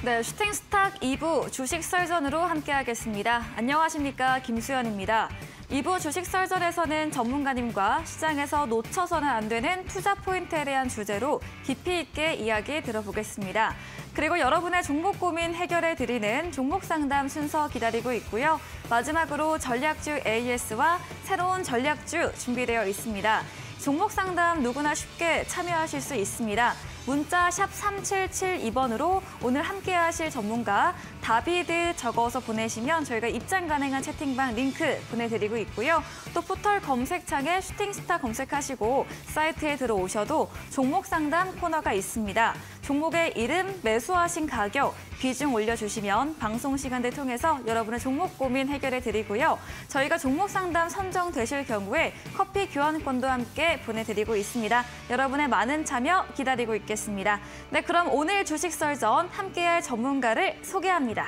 네, 슈팅스탁 2부 주식 설전으로 함께하겠습니다. 안녕하십니까, 김수연입니다. 2부 주식 설전에서는 전문가님과 시장에서 놓쳐서는 안 되는 투자 포인트에 대한 주제로 깊이 있게 이야기 들어보겠습니다. 그리고 여러분의 종목 고민 해결해드리는 종목 상담 순서 기다리고 있고요. 마지막으로 전략주 AS와 새로운 전략주 준비되어 있습니다. 종목 상담 누구나 쉽게 참여하실 수 있습니다. 문자 샵 3772번으로 오늘 함께하실 전문가 다비드 적어서 보내시면 저희가 입장 가능한 채팅방 링크 보내드리고 있고요. 또 포털 검색창에 슈팅스타 검색하시고 사이트에 들어오셔도 종목 상담 코너가 있습니다. 종목의 이름, 매수하신 가격, 비중 올려주시면 방송 시간대 통해서 여러분의 종목 고민 해결해드리고요. 저희가 종목 상담 선정되실 경우에 커피 교환권도 함께 보내드리고 있습니다. 여러분의 많은 참여 기다리고 있겠습니다. 네, 그럼 오늘 주식 설전 함께할 전문가를 소개합니다.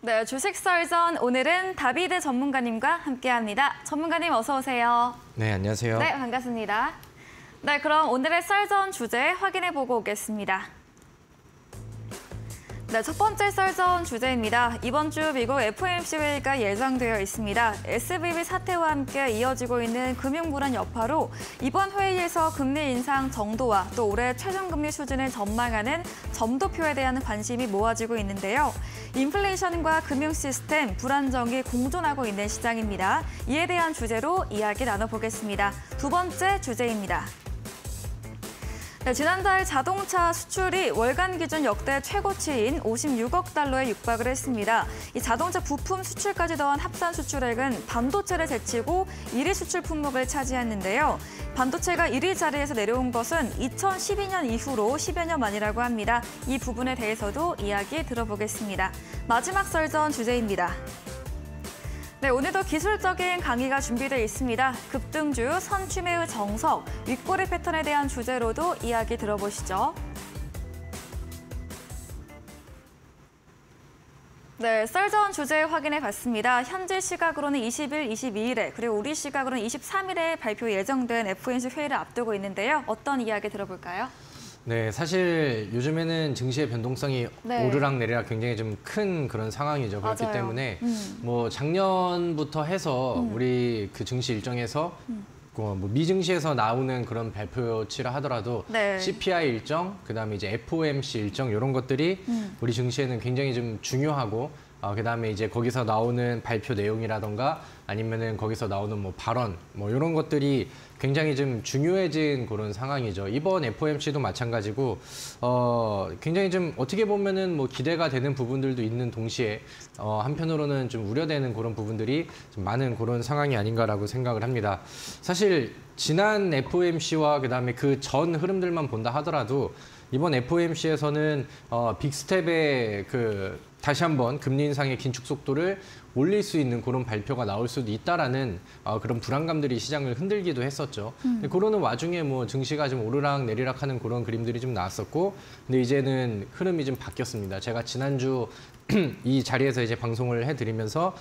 네, 주식 설전 오늘은 다비드 전문가님과 함께합니다. 전문가님 어서 오세요. 네, 안녕하세요. 네, 반갑습니다. 네, 그럼 오늘의 설전 주제 확인해보고 오겠습니다. 네, 첫 번째 설전 주제입니다. 이번 주 미국 FOMC 회의가 예정되어 있습니다. SVB 사태와 함께 이어지고 있는 금융불안 여파로 이번 회의에서 금리 인상 정도와 또 올해 최종금리 수준을 전망하는 점도표에 대한 관심이 모아지고 있는데요. 인플레이션과 금융 시스템 불안정이 공존하고 있는 시장입니다. 이에 대한 주제로 이야기 나눠보겠습니다. 두 번째 주제입니다. 네, 지난달 자동차 수출이 월간 기준 역대 최고치인 56억 달러에 육박을 했습니다. 이 자동차 부품 수출까지 더한 합산 수출액은 반도체를 제치고 1위 수출 품목을 차지했는데요. 반도체가 1위 자리에서 내려온 것은 2012년 이후로 10여 년 만이라고 합니다. 이 부분에 대해서도 이야기 들어보겠습니다. 마지막 설전 주제입니다. 네, 오늘도 기술적인 강의가 준비되어 있습니다. 급등주, 선취매의 정석, 윗꼬리 패턴에 대한 주제로도 이야기 들어보시죠. 네, 설전 주제 확인해 봤습니다. 현재 시각으로는 20일, 22일에 그리고 우리 시각으로는 23일에 발표 예정된 FOMC 회의를 앞두고 있는데요. 어떤 이야기 들어볼까요? 네, 사실 요즘에는 증시의 변동성이 오르락내리락 굉장히 좀 큰 그런 상황이죠. 그렇기 맞아요. 때문에 뭐 작년부터 해서 우리 그 증시 일정에서 뭐 미증시에서 나오는 그런 발표치라 하더라도 CPI 일정, 그다음에 이제 FOMC 일정 이런 것들이 우리 증시에는 굉장히 좀 중요하고 그다음에 이제 거기서 나오는 발표 내용이라던가 아니면은 거기서 나오는 뭐 발언 뭐 이런 것들이 굉장히 좀 중요해진 그런 상황이죠. 이번 FOMC도 마찬가지고 굉장히 좀 어떻게 보면은 뭐 기대가 되는 부분들도 있는 동시에 한편으로는 좀 우려되는 그런 부분들이 좀 많은 그런 상황이 아닌가라고 생각을 합니다. 사실 지난 FOMC와 그다음에 그 전 흐름들만 본다 하더라도 이번 FOMC에서는 빅스텝의 다시 한번 금리 인상의 긴축 속도를 올릴 수 있는 그런 발표가 나올 수도 있다라는 그런 불안감들이 시장을 흔들기도 했었죠. 근데 그러는 와중에 뭐 증시가 좀 오르락 내리락하는 그런 그림들이 좀 나왔었고, 근데 이제는 흐름이 좀 바뀌었습니다. 제가 지난주 이 자리에서 이제 방송을 해드리면서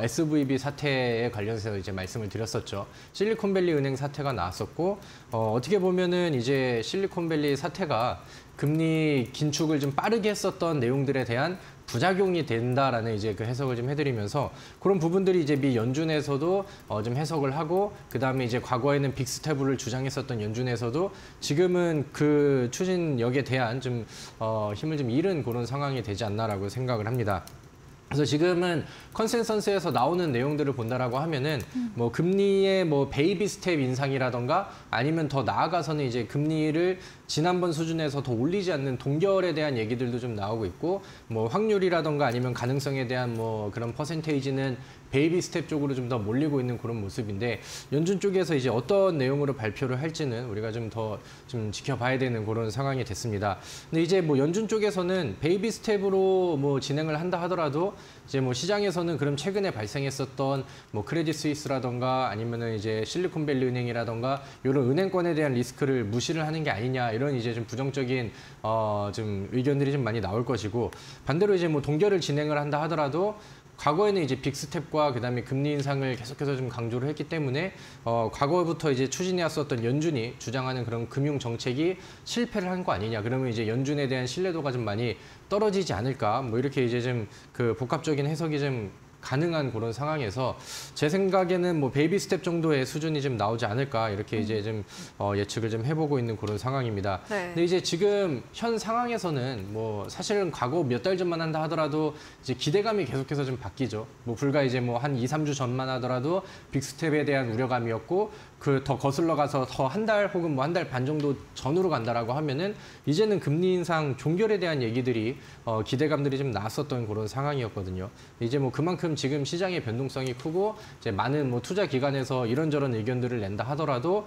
SVB 사태에 관련해서 이제 말씀을 드렸었죠. 실리콘밸리 은행 사태가 나왔었고 어떻게 보면은 이제 실리콘밸리 사태가 금리 긴축을 좀 빠르게 했었던 내용들에 대한 부작용이 된다라는 이제 그 해석을 좀 해드리면서 그런 부분들이 이제 미 연준에서도 좀 해석을 하고 그다음에 이제 과거에는 빅스텝을 주장했었던 연준에서도 지금은 그 추진력에 대한 좀 힘을 좀 잃은 그런 상황이 되지 않나라고 생각을 합니다. 그래서 지금은 컨센서스에서 나오는 내용들을 본다라고 하면은 뭐 금리의 뭐 베이비 스텝 인상이라던가 아니면 더 나아가서는 이제 금리를 지난번 수준에서 더 올리지 않는 동결에 대한 얘기들도 좀 나오고 있고 뭐 확률이라던가 아니면 가능성에 대한 뭐 그런 퍼센테이지는 베이비 스텝 쪽으로 좀 더 몰리고 있는 그런 모습인데 연준 쪽에서 이제 어떤 내용으로 발표를 할지는 우리가 좀 더 좀 지켜봐야 되는 그런 상황이 됐습니다. 근데 이제 뭐 연준 쪽에서는 베이비 스텝으로 뭐 진행을 한다 하더라도 이제 뭐 시장에서는 그럼 최근에 발생했었던 뭐 크레딧 스위스라던가 아니면은 이제 실리콘밸리 은행이라던가 이런 은행권에 대한 리스크를 무시를 하는 게 아니냐 이런 이제 좀 부정적인 좀 의견들이 좀 많이 나올 것이고 반대로 이제 뭐 동결을 진행을 한다 하더라도 과거에는 이제 빅스텝과 그다음에 금리 인상을 계속해서 좀 강조를 했기 때문에 과거부터 이제 추진해왔었던 연준이 주장하는 그런 금융 정책이 실패를 한 거 아니냐. 그러면 이제 연준에 대한 신뢰도가 좀 많이 떨어지지 않을까. 뭐 이렇게 이제 좀 그 복합적인 해석이 좀 가능한 그런 상황에서 제 생각에는 뭐 베이비 스텝 정도의 수준이 좀 나오지 않을까 이렇게 이제 좀 예측을 좀 해보고 있는 그런 상황입니다. 네. 근데 이제 지금 현 상황에서는 뭐 사실은 과거 몇 달 전만 한다 하더라도 이제 기대감이 계속해서 좀 바뀌죠. 뭐 불과 이제 뭐 한 2, 3주 전만 하더라도 빅스텝에 대한 우려감이었고 그 더 거슬러 가서 더 한 달 혹은 뭐 한 달 반 정도 전으로 간다라고 하면은 이제는 금리 인상 종결에 대한 얘기들이 기대감들이 좀 나왔었던 그런 상황이었거든요. 이제 뭐 그만큼 지금 시장의 변동성이 크고 이제 많은 뭐 투자 기관에서 이런저런 의견들을 낸다 하더라도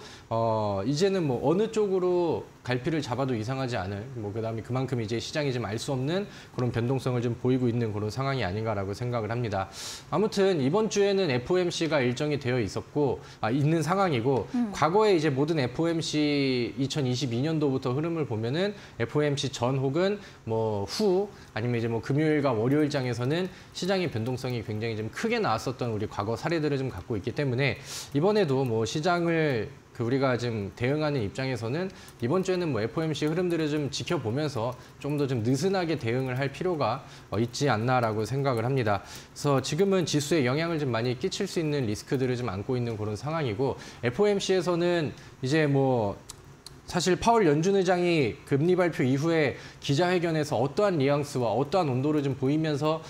이제는 뭐 어느 쪽으로 갈피를 잡아도 이상하지 않을 뭐 그다음에 그만큼 이제 시장이 좀 알 수 없는 그런 변동성을 좀 보이고 있는 그런 상황이 아닌가라고 생각을 합니다. 아무튼 이번 주에는 FOMC가 일정이 되어 있었고 있는 상황이고 과거에 이제 모든 FOMC 2022년도부터 흐름을 보면은 FOMC 전 혹은 뭐 후 아니면 이제 뭐 금요일과 월요일장에서는 시장의 변동성이 굉장히 좀 크게 나왔었던 우리 과거 사례들을 좀 갖고 있기 때문에 이번에도 뭐 시장을 우리가 지금 대응하는 입장에서는 이번 주에는 뭐 FOMC 흐름들을 좀 지켜보면서 좀 더 좀 느슨하게 대응을 할 필요가 있지 않나라고 생각을 합니다. 그래서 지금은 지수에 영향을 좀 많이 끼칠 수 있는 리스크들을 좀 안고 있는 그런 상황이고 FOMC에서는 이제 뭐 사실 파월 연준 의장이 금리 발표 이후에 기자회견에서 어떠한 뉘앙스와 어떠한 온도를 좀 보이면서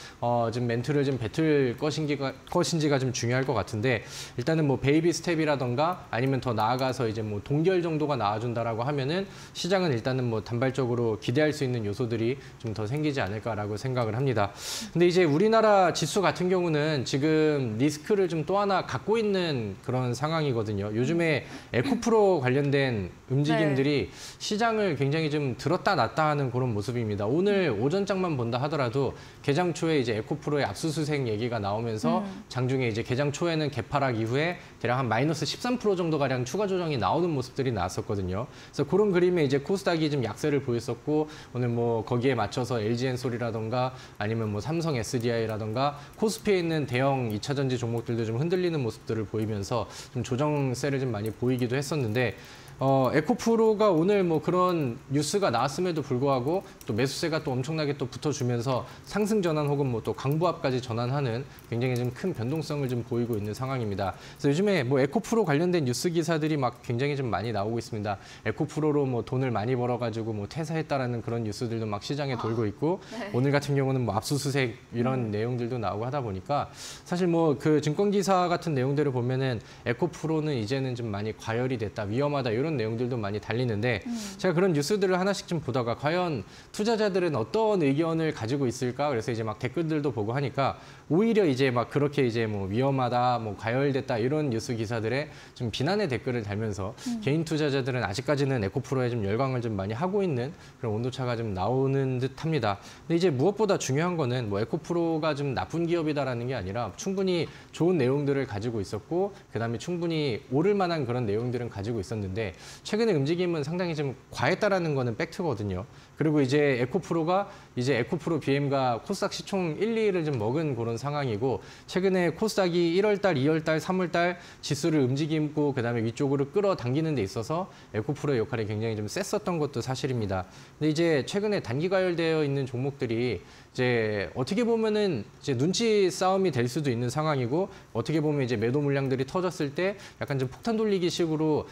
좀 멘트를 좀 뱉을 것인지가 좀 중요할 것 같은데 일단은 뭐 베이비 스텝이라던가 아니면 더 나아가서 이제 뭐 동결 정도가 나와준다라고 하면은 시장은 일단은 뭐 단발적으로 기대할 수 있는 요소들이 좀 더 생기지 않을까라고 생각을 합니다. 근데 이제 우리나라 지수 같은 경우는 지금 리스크를 좀 또 하나 갖고 있는 그런 상황이거든요. 요즘에 에코프로 관련된 움직임들이 시장을 굉장히 좀 들었다 놨다 하는 그런 모습입니다. 오늘 오전장만 본다 하더라도 개장 초에 이제 에코프로의 압수수색 얘기가 나오면서 장중에 이제 개장 초에는 개파락 이후에 대략 한 마이너스 13% 정도 가량 추가 조정이 나오는 모습들이 나왔었거든요. 그래서 그런 그림에 이제 코스닥이 좀 약세를 보였었고 오늘 뭐 거기에 맞춰서 LG엔솔이라던가 아니면 뭐 삼성 SDI라던가 코스피에 있는 대형 2차 전지 종목들도 좀 흔들리는 모습들을 보이면서 좀 조정세를 좀 많이 보이기도 했었는데 에코프로가 오늘 뭐 그런 뉴스가 나왔음에도 불구하고 또 매수세가 또 엄청나게 또 붙어주면서 상승 전환 혹은 뭐 또 강보합까지 전환하는 굉장히 좀 큰 변동성을 좀 보이고 있는 상황입니다. 그래서 요즘에 뭐 에코프로 관련된 뉴스 기사들이 막 굉장히 좀 많이 나오고 있습니다. 에코프로로 뭐 돈을 많이 벌어가지고 뭐 퇴사했다라는 그런 뉴스들도 막 시장에 돌고 있고 네. 오늘 같은 경우는 뭐 압수수색 이런 내용들도 나오고 하다 보니까 사실 뭐 그 증권 기사 같은 내용들을 보면은 에코프로는 이제는 좀 많이 과열이 됐다, 위험하다 이런 내용들도 많이 달리는데 제가 그런 뉴스들을 하나씩 좀 보다가 과연 투자자들은 어떤 의견을 가지고 있을까? 그래서 이제 막 댓글들도 보고 하니까 오히려 이제 막 그렇게 이제 뭐 위험하다, 뭐 과열됐다 이런 뉴스 기사들에 좀 비난의 댓글을 달면서 개인 투자자들은 아직까지는 에코프로에 좀 열광을 좀 많이 하고 있는 그런 온도차가 좀 나오는 듯합니다. 근데 이제 무엇보다 중요한 거는 뭐 에코프로가 좀 나쁜 기업이다라는 게 아니라 충분히 좋은 내용들을 가지고 있었고 그다음에 충분히 오를 만한 그런 내용들은 가지고 있었는데 최근의 움직임은 상당히 좀 과했다라는 거는 팩트거든요. 그리고 이제 에코프로가 이제 에코프로 BM과 코스닥 시총 1, 2위를 좀 먹은 그런 상황이고 최근에 코스닥이 1월달, 2월달, 3월달 지수를 움직이고 그다음에 위쪽으로 끌어당기는 데 있어서 에코프로의 역할이 굉장히 좀 셌었던 것도 사실입니다. 근데 이제 최근에 단기 과열되어 있는 종목들이 이제 어떻게 보면은 이제 눈치 싸움이 될 수도 있는 상황이고 어떻게 보면 이제 매도 물량들이 터졌을 때 약간 좀 폭탄 돌리기 식으로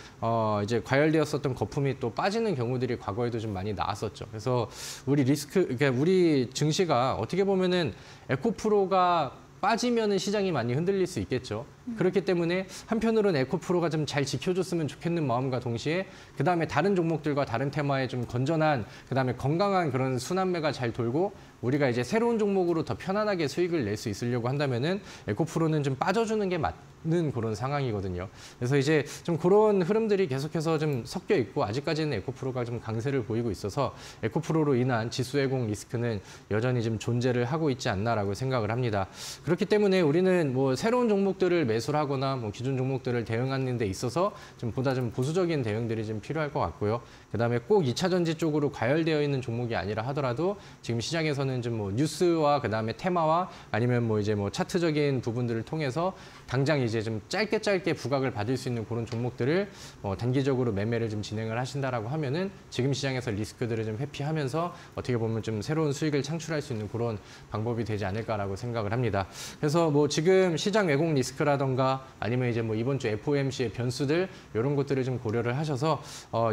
이제 과열되었었던 거품이 또 빠지는 경우들이 과거에도 좀 많이 나왔었죠. 그래서 우리 그러니까 우리 증시가 어떻게 보면은 에코프로가 빠지면은 시장이 많이 흔들릴 수 있겠죠. 그렇기 때문에 한편으로는 에코프로가 좀 잘 지켜줬으면 좋겠는 마음과 동시에 그다음에 다른 종목들과 다른 테마에 좀 건전한 그다음에 건강한 그런 순환매가 잘 돌고 우리가 이제 새로운 종목으로 더 편안하게 수익을 낼 수 있으려고 한다면은 에코프로는 좀 빠져주는 게 맞는 그런 상황이거든요. 그래서 이제 좀 그런 흐름들이 계속해서 좀 섞여 있고 아직까지는 에코프로가 좀 강세를 보이고 있어서 에코프로로 인한 지수 왜곡 리스크는 여전히 좀 존재를 하고 있지 않나라고 생각을 합니다. 그렇기 때문에 우리는 뭐 새로운 종목들을 매수를 하거나 뭐 기존 종목들을 대응하는 데 있어서 좀 보다 좀 보수적인 대응들이 좀 필요할 것 같고요. 그다음에 꼭 2차 전지 쪽으로 과열되어 있는 종목이 아니라 하더라도 지금 시장에서는 좀 뭐 뉴스와 그다음에 테마와 아니면 뭐 이제 뭐 차트적인 부분들을 통해서 당장 이제 좀 짧게 부각을 받을 수 있는 그런 종목들을 단기적으로 매매를 좀 진행을 하신다라고 하면은 지금 시장에서 리스크들을 좀 회피하면서 어떻게 보면 좀 새로운 수익을 창출할 수 있는 그런 방법이 되지 않을까라고 생각을 합니다. 그래서 뭐 지금 시장 왜곡 리스크라던가 아니면 이제 뭐 이번 주 FOMC의 변수들 이런 것들을 좀 고려를 하셔서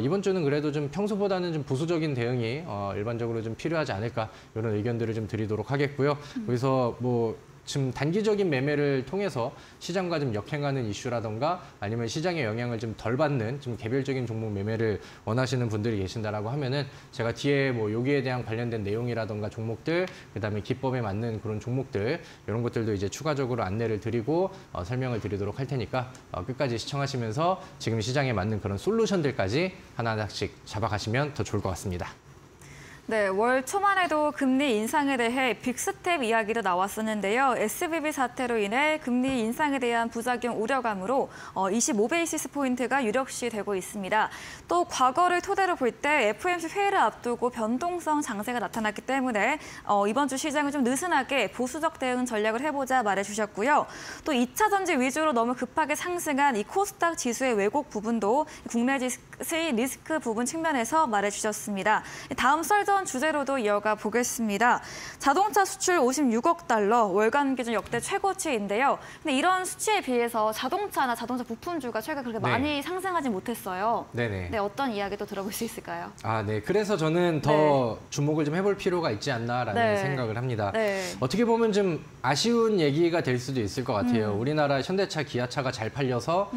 이번 주는 그래도 좀 평소보다는 좀 보수적인 대응이 일반적으로 좀 필요하지 않을까 이런 의견들을 좀 드리도록 하겠고요. 그래서 뭐 지금 단기적인 매매를 통해서 시장과 좀 역행하는 이슈라던가 아니면 시장의 영향을 좀 덜 받는 좀 개별적인 종목 매매를 원하시는 분들이 계신다라고 하면은 제가 뒤에 뭐 여기에 대한 관련된 내용이라던가 종목들 그다음에 기법에 맞는 그런 종목들 이런 것들도 이제 추가적으로 안내를 드리고 설명을 드리도록 할 테니까 끝까지 시청하시면서 지금 시장에 맞는 그런 솔루션들까지 하나하나씩 잡아가시면 더 좋을 것 같습니다. 네, 월 초만 해도 금리 인상에 대해 빅스텝 이야기도 나왔었는데요. SVB 사태로 인해 금리 인상에 대한 부작용 우려감으로 25베이시스 포인트가 유력시 되고 있습니다. 또 과거를 토대로 볼 때 FOMC 회의를 앞두고 변동성 장세가 나타났기 때문에 이번 주 시장을 좀 느슨하게 보수적 대응 전략을 해보자 말해주셨고요. 또 2차 전지 위주로 너무 급하게 상승한 이 코스닥 지수의 왜곡 부분도 국내 지수의 리스크 부분 측면에서 말해주셨습니다. 다음 썰전 주제로도 이어가 보겠습니다. 자동차 수출 56억 달러, 월간 기준 역대 최고치인데요. 근데 이런 수치에 비해서 자동차나 자동차 부품주가 최근 그렇게 많이 상승하지 못했어요. 네네. 네, 어떤 이야기도 들어볼 수 있을까요? 네. 그래서 저는 더 주목을 좀 해볼 필요가 있지 않나라는 생각을 합니다. 어떻게 보면 좀 아쉬운 얘기가 될 수도 있을 것 같아요. 우리나라 현대차, 기아차가 잘 팔려서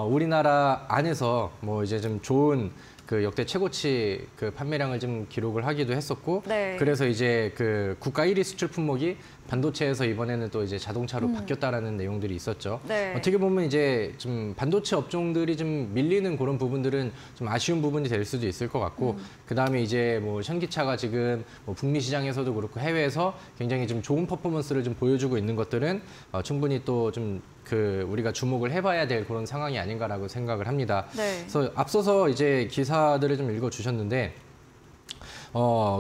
우리나라 안에서 뭐 이제 좀 좋은 그 역대 최고치 그 판매량을 좀 기록을 하기도 했었고 그래서 이제 그 국가 1위 수출 품목이 반도체에서 이번에는 또 이제 자동차로 바뀌었다라는 내용들이 있었죠. 어떻게 보면 이제 좀 반도체 업종들이 좀 밀리는 그런 부분들은 좀 아쉬운 부분이 될 수도 있을 것 같고 그다음에 이제 뭐 현기차가 지금 뭐 북미 시장에서도 그렇고 해외에서 굉장히 좀 좋은 퍼포먼스를 좀 보여주고 있는 것들은 충분히 또 좀 우리가 주목을 해봐야 될 그런 상황이 아닌가라고 생각을 합니다. 그래서 앞서서 이제 기사들을 좀 읽어주셨는데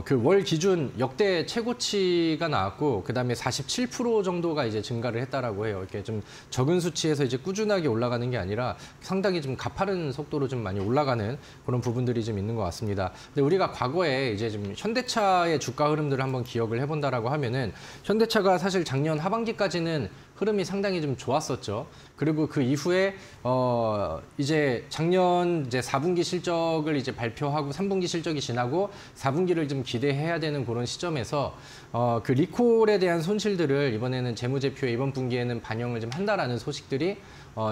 그 월 기준 역대 최고치가 나왔고 그다음에 47% 정도가 이제 증가를 했다라고 해요. 이렇게 좀 적은 수치에서 이제 꾸준하게 올라가는 게 아니라 상당히 좀 가파른 속도로 좀 많이 올라가는 그런 부분들이 좀 있는 것 같습니다. 근데 우리가 과거에 이제 좀 현대차의 주가 흐름들을 한번 기억을 해본다라고 하면은 현대차가 사실 작년 하반기까지는 흐름이 상당히 좀 좋았었죠. 그리고 그 이후에 이제 작년 이제 4분기 실적을 이제 발표하고 3분기 실적이 지나고 4분기를 좀 기대해야 되는 그런 시점에서 그 리콜에 대한 손실들을 이번에는 재무제표에 이번 분기에는 반영을 좀 한다라는 소식들이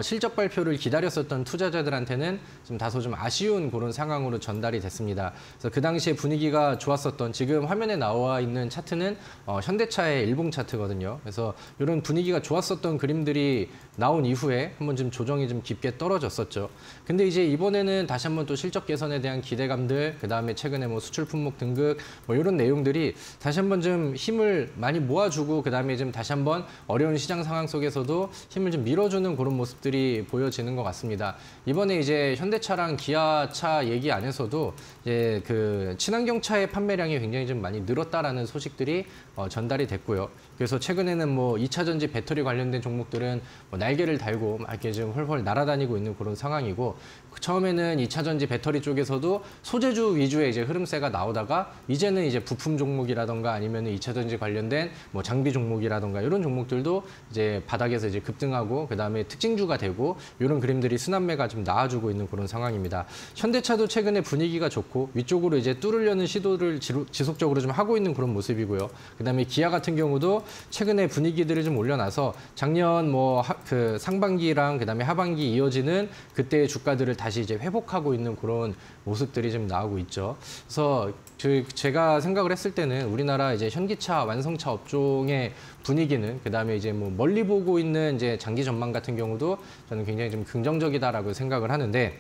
실적 발표를 기다렸었던 투자자들한테는 좀 다소 좀 아쉬운 그런 상황으로 전달이 됐습니다. 그래서 그 당시에 분위기가 좋았었던 지금 화면에 나와 있는 차트는 현대차의 일봉 차트거든요. 그래서 이런 분위기가 좋았었던 그림들이 나온 이후에 한번 좀 조정이 좀 깊게 떨어졌었죠. 근데 이제 이번에는 다시 한번 또 실적 개선에 대한 기대감들, 그다음에 최근에 뭐 수출 품목 등급 뭐 이런 내용들이 다시 한번 좀 힘을 많이 모아주고 그다음에 좀 다시 한번 어려운 시장 상황 속에서도 힘을 좀 밀어주는 그런 모습들이 보여지는 것 같습니다. 이번에 이제 현대차랑 기아차 얘기 안에서도 이제 그 친환경차의 판매량이 굉장히 좀 많이 늘었다라는 소식들이 전달이 됐고요. 그래서 최근에는 뭐 2차 전지 배터리 관련된 종목들은 뭐 날개를 달고 막 이렇게 좀 헐헐 날아다니고 있는 그런 상황이고 처음에는 2차 전지 배터리 쪽에서도 소재주 위주의 이제 흐름세가 나오다가 이제는 이제 부품 종목이라던가 아니면 2차 전지 관련된 뭐 장비 종목이라던가 이런 종목들도 이제 바닥에서 이제 급등하고 그다음에 특징주가 되고 이런 그림들이 순환매가 좀 나와주고 있는 그런 상황입니다. 현대차도 최근에 분위기가 좋고 좋고 위쪽으로 이제 뚫으려는 시도를 지속적으로 좀 하고 있는 그런 모습이고요. 그다음에 기아 같은 경우도 최근에 분위기들을 좀 올려놔서 작년 뭐 그 상반기랑 그다음에 하반기 이어지는 그때의 주가들을 다시 이제 회복하고 있는 그런 모습들이 좀 나오고 있죠. 그래서 제가 생각을 했을 때는 우리나라 이제 현기차, 완성차 업종의 분위기는 그다음에 이제 뭐 멀리 보고 있는 이제 장기 전망 같은 경우도 저는 굉장히 좀 긍정적이다라고 생각을 하는데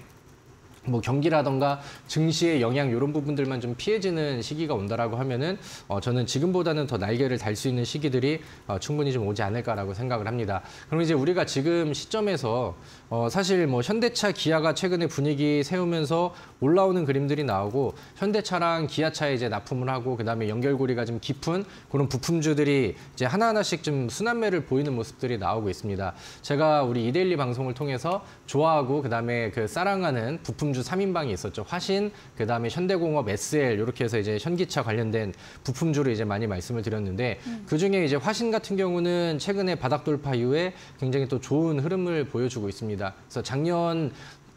뭐 경기라던가 증시의 영향 이런 부분들만 좀 피해지는 시기가 온다라고 하면은 저는 지금보다는 더 날개를 달 수 있는 시기들이 충분히 좀 오지 않을까라고 생각을 합니다. 그럼 이제 우리가 지금 시점에서 사실 뭐 현대차, 기아가 최근에 분위기 세우면서 올라오는 그림들이 나오고 현대차랑 기아차에 이제 납품을 하고 그다음에 연결고리가 좀 깊은 그런 부품주들이 이제 하나하나씩 좀 순환매를 보이는 모습들이 나오고 있습니다. 제가 우리 이데일리 방송을 통해서 좋아하고 그다음에 그 사랑하는 부품주 3인방이 있었죠. 화신, 그다음에 현대공업, SL 이렇게 해서 이제 현기차 관련된 부품주를 이제 많이 말씀을 드렸는데 그중에 이제 화신 같은 경우는 최근에 바닥 돌파 이후에 굉장히 또 좋은 흐름을 보여주고 있습니다. 그래서 작년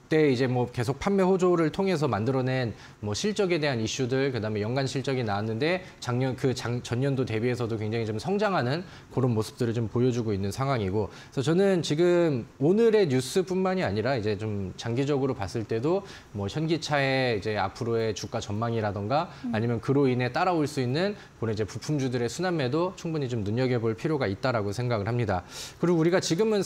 때 이제 뭐 계속 판매 호조를 통해서 만들어낸 뭐 실적에 대한 이슈들, 그다음에 연간 실적이 나왔는데 전년도 대비해서도 굉장히 좀 성장하는 그런 모습들을 좀 보여주고 있는 상황이고, 그래서 저는 지금 오늘의 뉴스뿐만이 아니라 이제 좀 장기적으로 봤을 때도 뭐 현기차의 이제 앞으로의 주가 전망이라던가 아니면 그로 인해 따라올 수 있는 그런 이제 부품주들의 순환매도 충분히 좀 눈여겨볼 필요가 있다라고 생각을 합니다. 그리고 우리가 지금은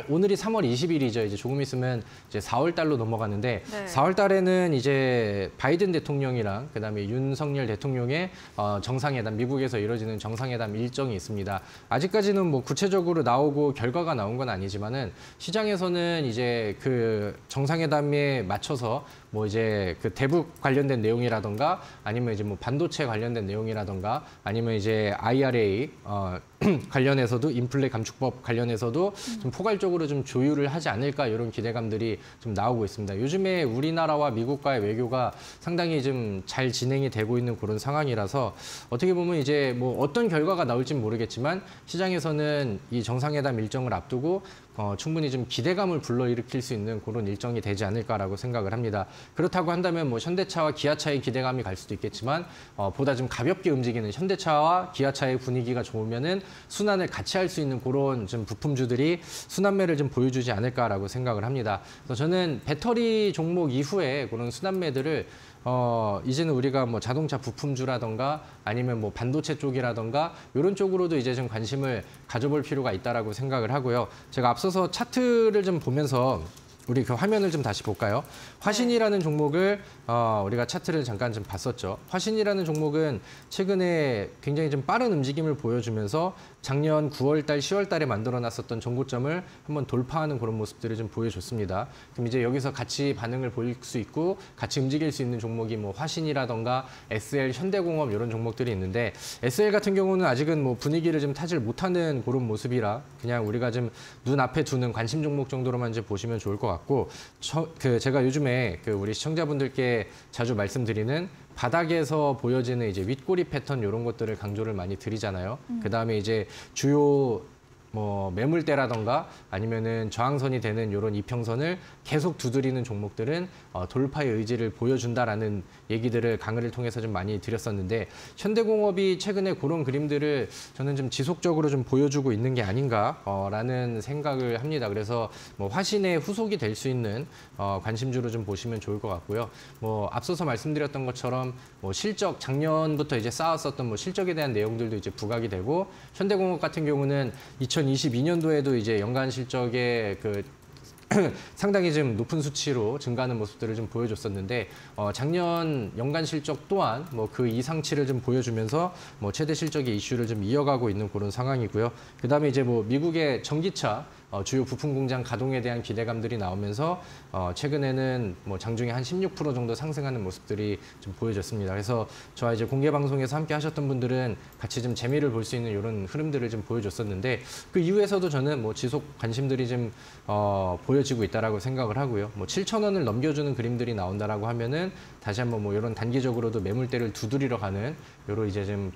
오늘이 3월 20일이죠. 이제 조금 있으면 이제 4월 달로 넘어가는데 네. 4월 달에는 이제 바이든 대통령이랑 그다음에 윤석열 대통령의 정상회담, 미국에서 이루어지는 정상회담 일정이 있습니다. 아직까지는 뭐 구체적으로 나오고 결과가 나온 건 아니지만은 시장에서는 이제 그 정상회담에 맞춰서 뭐 이제 그 대북 관련된 내용이라던가 아니면 이제 뭐 반도체 관련된 내용이라던가 아니면 이제 IRA 관련해서도 인플레 감축법 관련해서도 좀 포괄적으로 좀 조율을 하지 않을까 이런 기대감들이 좀 나오고 있습니다. 요즘에 우리나라와 미국과의 외교가 상당히 좀 잘 진행이 되고 있는 그런 상황이라서 어떻게 보면 이제 뭐 어떤 결과가 나올지는 모르겠지만 시장에서는 이 정상회담 일정을 앞두고 충분히 좀 기대감을 불러일으킬 수 있는 그런 일정이 되지 않을까라고 생각을 합니다. 그렇다고 한다면 뭐 현대차와 기아차의 기대감이 갈 수도 있겠지만 보다 좀 가볍게 움직이는 현대차와 기아차의 분위기가 좋으면은 순환을 같이 할 수 있는 그런 좀 부품주들이 순환매를 좀 보여주지 않을까라고 생각을 합니다. 그래서 저는 배터리 종목 이후에 그런 순환매들을 이제는 우리가 뭐 자동차 부품주라던가 아니면 뭐 반도체 쪽이라던가 이런 쪽으로도 이제 좀 관심을 가져볼 필요가 있다라고 생각을 하고요. 제가 앞서서 차트를 좀 보면서 우리 그 화면을 좀 다시 볼까요? 화신이라는 종목을 우리가 차트를 잠깐 좀 봤었죠. 화신이라는 종목은 최근에 굉장히 좀 빠른 움직임을 보여주면서 작년 9월 달, 10월 달에 만들어놨었던 전고점을 한번 돌파하는 그런 모습들을 좀 보여줬습니다. 그럼 이제 여기서 같이 반응을 보일 수 있고 같이 움직일 수 있는 종목이 뭐 화신이라던가 SL, 현대공업 이런 종목들이 있는데 SL 같은 경우는 아직은 뭐 분위기를 좀 타질 못하는 그런 모습이라 그냥 우리가 좀 눈앞에 두는 관심 종목 정도로만 이제 보시면 좋을 것 같고 제가 요즘에 우리 시청자분들께 자주 말씀드리는 바닥에서 보여지는 이제 윗꼬리 패턴 이런 것들을 강조를 많이 드리잖아요. 그다음에 이제 주요 뭐 매물대라던가 아니면은 저항선이 되는 이런 이평선을 계속 두드리는 종목들은 돌파의 의지를 보여준다라는 얘기들을 강의를 통해서 좀 많이 드렸었는데 현대공업이 최근에 그런 그림들을 저는 좀 지속적으로 좀 보여주고 있는 게 아닌가라는 생각을 합니다. 그래서 뭐 화신의 후속이 될 수 있는 관심주로 좀 보시면 좋을 것 같고요. 뭐 앞서서 말씀드렸던 것처럼 뭐 실적 작년부터 이제 쌓았었던 뭐 실적에 대한 내용들도 이제 부각이 되고 현대공업 같은 경우는 2022년도에도 이제 연간 실적의 상당히 좀 높은 수치로 증가하는 모습들을 좀 보여줬었는데 작년 연간 실적 또한 뭐 그 이상치를 좀 보여주면서 뭐 최대 실적의 이슈를 좀 이어가고 있는 그런 상황이고요. 그다음에 이제 뭐 미국의 전기차 주요 부품 공장 가동에 대한 기대감들이 나오면서 최근에는 뭐 장중에 한 16% 정도 상승하는 모습들이 좀 보여졌습니다. 그래서 저와 이제 공개 방송에서 함께 하셨던 분들은 같이 좀 재미를 볼 수 있는 이런 흐름들을 좀 보여줬었는데 그 이후에서도 저는 뭐 지속 관심들이 좀 보여지고 있다라고 생각을 하고요. 뭐 7,000원을 넘겨주는 그림들이 나온다라고 하면은 다시 한번 뭐 이런 단기적으로도 매물대를 두드리러 가는 요런 이제 좀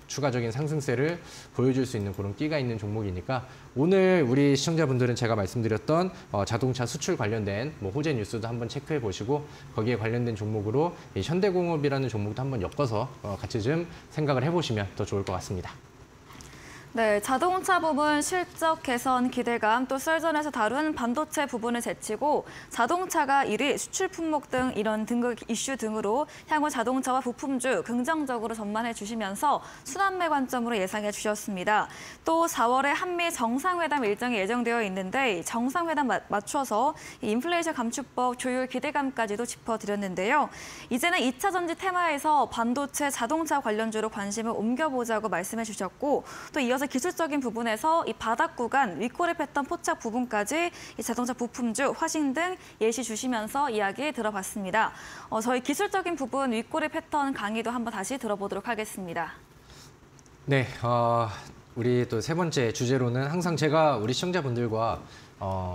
추가적인 상승세를 보여줄 수 있는 그런 끼가 있는 종목이니까 오늘 우리 시청자분들은 제가 말씀드렸던 자동차 수출 관련된 뭐 호재 뉴스도 한번 체크해 보시고 거기에 관련된 종목으로 이 현대공업이라는 종목도 한번 엮어서 같이 좀 생각을 해보시면 더 좋을 것 같습니다. 네, 자동차 부분 실적 개선 기대감, 또 썰전에서 다룬 반도체 부분을 제치고 자동차가 1위, 수출 품목 등 이런 등급 이슈 등으로 향후 자동차와 부품주 긍정적으로 전망해 주시면서 순환매 관점으로 예상해 주셨습니다. 또 4월에 한미 정상회담 일정이 예정되어 있는데 정상회담 맞춰서 인플레이션 감축법 조율 기대감까지도 짚어드렸는데요. 이제는 2차 전지 테마에서 반도체 자동차 관련주로 관심을 옮겨보자고 말씀해 주셨고 또 이어서 기술적인 부분에서 이 바닥 구간, 윗꼬리 패턴 포착 부분까지 이 자동차 부품주, 화신 등 예시 주시면서 이야기 들어봤습니다. 저희 기술적인 부분 윗꼬리 패턴 강의도 한번 다시 들어보도록 하겠습니다. 네, 우리 또 세 번째 주제로는 항상 제가 우리 시청자분들과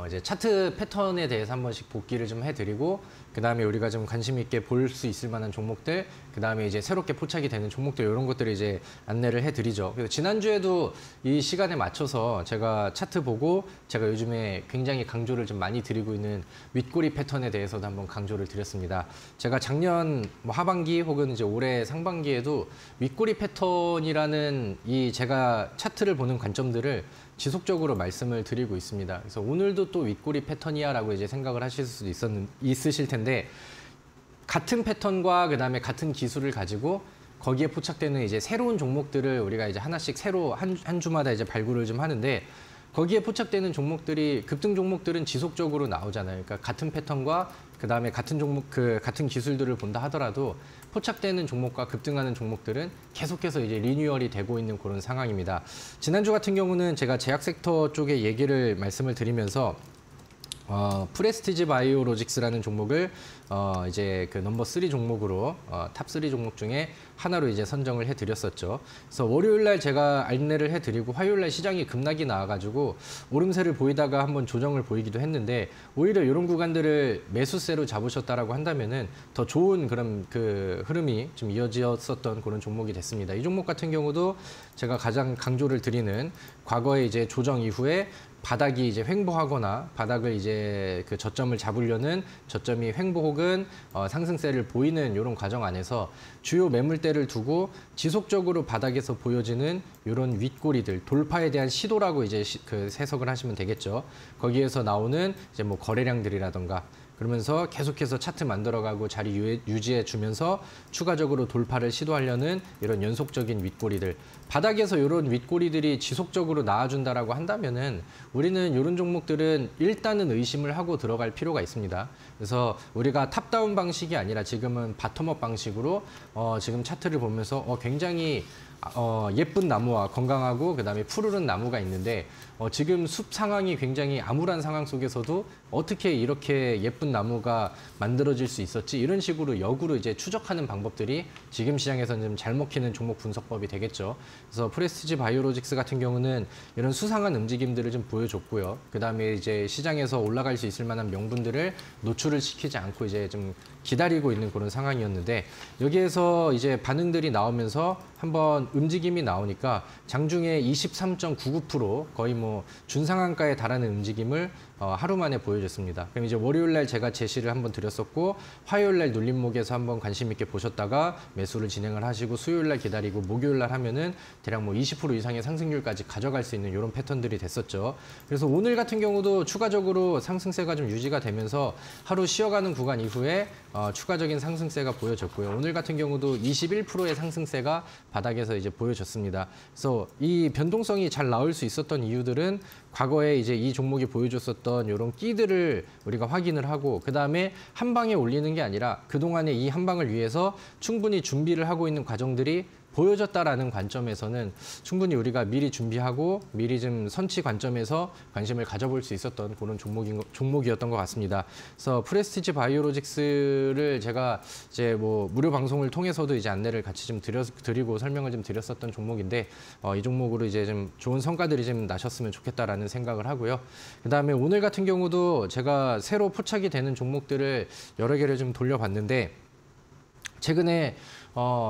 이제 차트 패턴에 대해서 한 번씩 복기를 좀 해드리고 그다음에 우리가 좀 관심 있게 볼 수 있을 만한 종목들, 그다음에 이제 새롭게 포착이 되는 종목들 이런 것들을 이제 안내를 해드리죠. 그래서 지난주에도 이 시간에 맞춰서 제가 차트 보고 제가 요즘에 굉장히 강조를 좀 많이 드리고 있는 윗꼬리 패턴에 대해서도 한번 강조를 드렸습니다. 제가 작년 뭐 하반기 혹은 이제 올해 상반기에도 윗꼬리 패턴이라는 이 제가 차트를 보는 관점들을 지속적으로 말씀을 드리고 있습니다. 그래서 오늘도 또 윗꼬리 패턴이야라고 이제 생각을 하실 수도 있으실 텐데 같은 패턴과 그다음에 같은 기술을 가지고 거기에 포착되는 이제 새로운 종목들을 우리가 이제 하나씩 새로 한 주마다 이제 발굴을 좀 하는데 거기에 포착되는 종목들이 급등 종목들은 지속적으로 나오잖아요. 그러니까 같은 패턴과 그다음에 같은 종목 같은 기술들을 본다 하더라도 포착되는 종목과 급등하는 종목들은 계속해서 이제 리뉴얼이 되고 있는 그런 상황입니다. 지난주 같은 경우는 제가 제약 섹터 쪽에 얘기를 말씀을 드리면서 프레스티지 바이오로직스라는 종목을 이제 그 넘버 3 종목으로 탑 3 종목 중에 하나로 이제 선정을 해드렸었죠. 그래서 월요일 날 제가 안내를 해드리고 화요일 날 시장이 급락이 나와가지고 오름세를 보이다가 한번 조정을 보이기도 했는데 오히려 이런 구간들을 매수세로 잡으셨다라고 한다면은 더 좋은 그런 그 흐름이 좀 이어졌었던 그런 종목이 됐습니다. 이 종목 같은 경우도 제가 가장 강조를 드리는 과거에 이제 조정 이후에 바닥이 이제 횡보하거나 바닥을 이제 그 저점을 잡으려는 저점이 횡보 혹은 상승세를 보이는 이런 과정 안에서 주요 매물대를 두고 지속적으로 바닥에서 보여지는 이런 윗꼬리들 돌파에 대한 시도라고 이제 그 해석을 하시면 되겠죠. 거기에서 나오는 이제 뭐 거래량들이라던가 그러면서 계속해서 차트 만들어가고 자리 유지해 주면서 추가적으로 돌파를 시도하려는 이런 연속적인 윗꼬리들. 바닥에서 이런 윗꼬리들이 지속적으로 나와준다라고 한다면은 우리는 이런 종목들은 일단은 의심을 하고 들어갈 필요가 있습니다. 그래서 우리가 탑다운 방식이 아니라 지금은 바텀업 방식으로 지금 차트를 보면서 굉장히 예쁜 나무와 건강하고 그다음에 푸르른 나무가 있는데 지금 숲 상황이 굉장히 암울한 상황 속에서도 어떻게 이렇게 예쁜 나무가 만들어질 수 있었지 이런 식으로 역으로 이제 추적하는 방법들이 지금 시장에서는 좀 잘 먹히는 종목 분석법이 되겠죠. 그래서 프레스티지 바이오로직스 같은 경우는 이런 수상한 움직임들을 좀 보여줬고요. 그다음에 이제 시장에서 올라갈 수 있을 만한 명분들을 노출을 시키지 않고 이제 좀 기다리고 있는 그런 상황이었는데 여기에서 이제 반응들이 나오면서 한번 움직임이 나오니까 장중에 23.99% 거의 뭐 준상한가에 달하는 움직임을 하루 만에 보여줬습니다. 그럼 이제 월요일 날 제가 제시를 한번 드렸었고 화요일 날 눌림목에서 한번 관심 있게 보셨다가 매수를 진행을 하시고 수요일 날 기다리고 목요일 날 하면은 대략 뭐 20% 이상의 상승률까지 가져갈 수 있는 이런 패턴들이 됐었죠. 그래서 오늘 같은 경우도 추가적으로 상승세가 좀 유지가 되면서 하루 쉬어가는 구간 이후에 추가적인 상승세가 보여졌고요. 오늘 같은 경우도 21%의 상승세가 바닥에서 이제 보여졌습니다. 그래서 이 변동성이 잘 나올 수 있었던 이유들은 과거에 이제 이 종목이 보여줬었던 이런 끼들을 우리가 확인을 하고 그다음에 한 방에 올리는 게 아니라 그동안에 이 한 방을 위해서 충분히 준비를 하고 있는 과정들이 보여졌다라는 관점에서는 충분히 우리가 미리 준비하고 미리 좀 선취 관점에서 관심을 가져볼 수 있었던 그런 종목이었던 것 같습니다. 그래서 프레스티지 바이오로직스를 제가 이제 뭐 무료 방송을 통해서도 이제 안내를 같이 좀 드리고 설명을 좀 드렸었던 종목인데 이 종목으로 이제 좀 좋은 성과들이 좀 나셨으면 좋겠다라는 생각을 하고요. 그다음에 오늘 같은 경우도 제가 새로 포착이 되는 종목들을 여러 개를 좀 돌려봤는데 최근에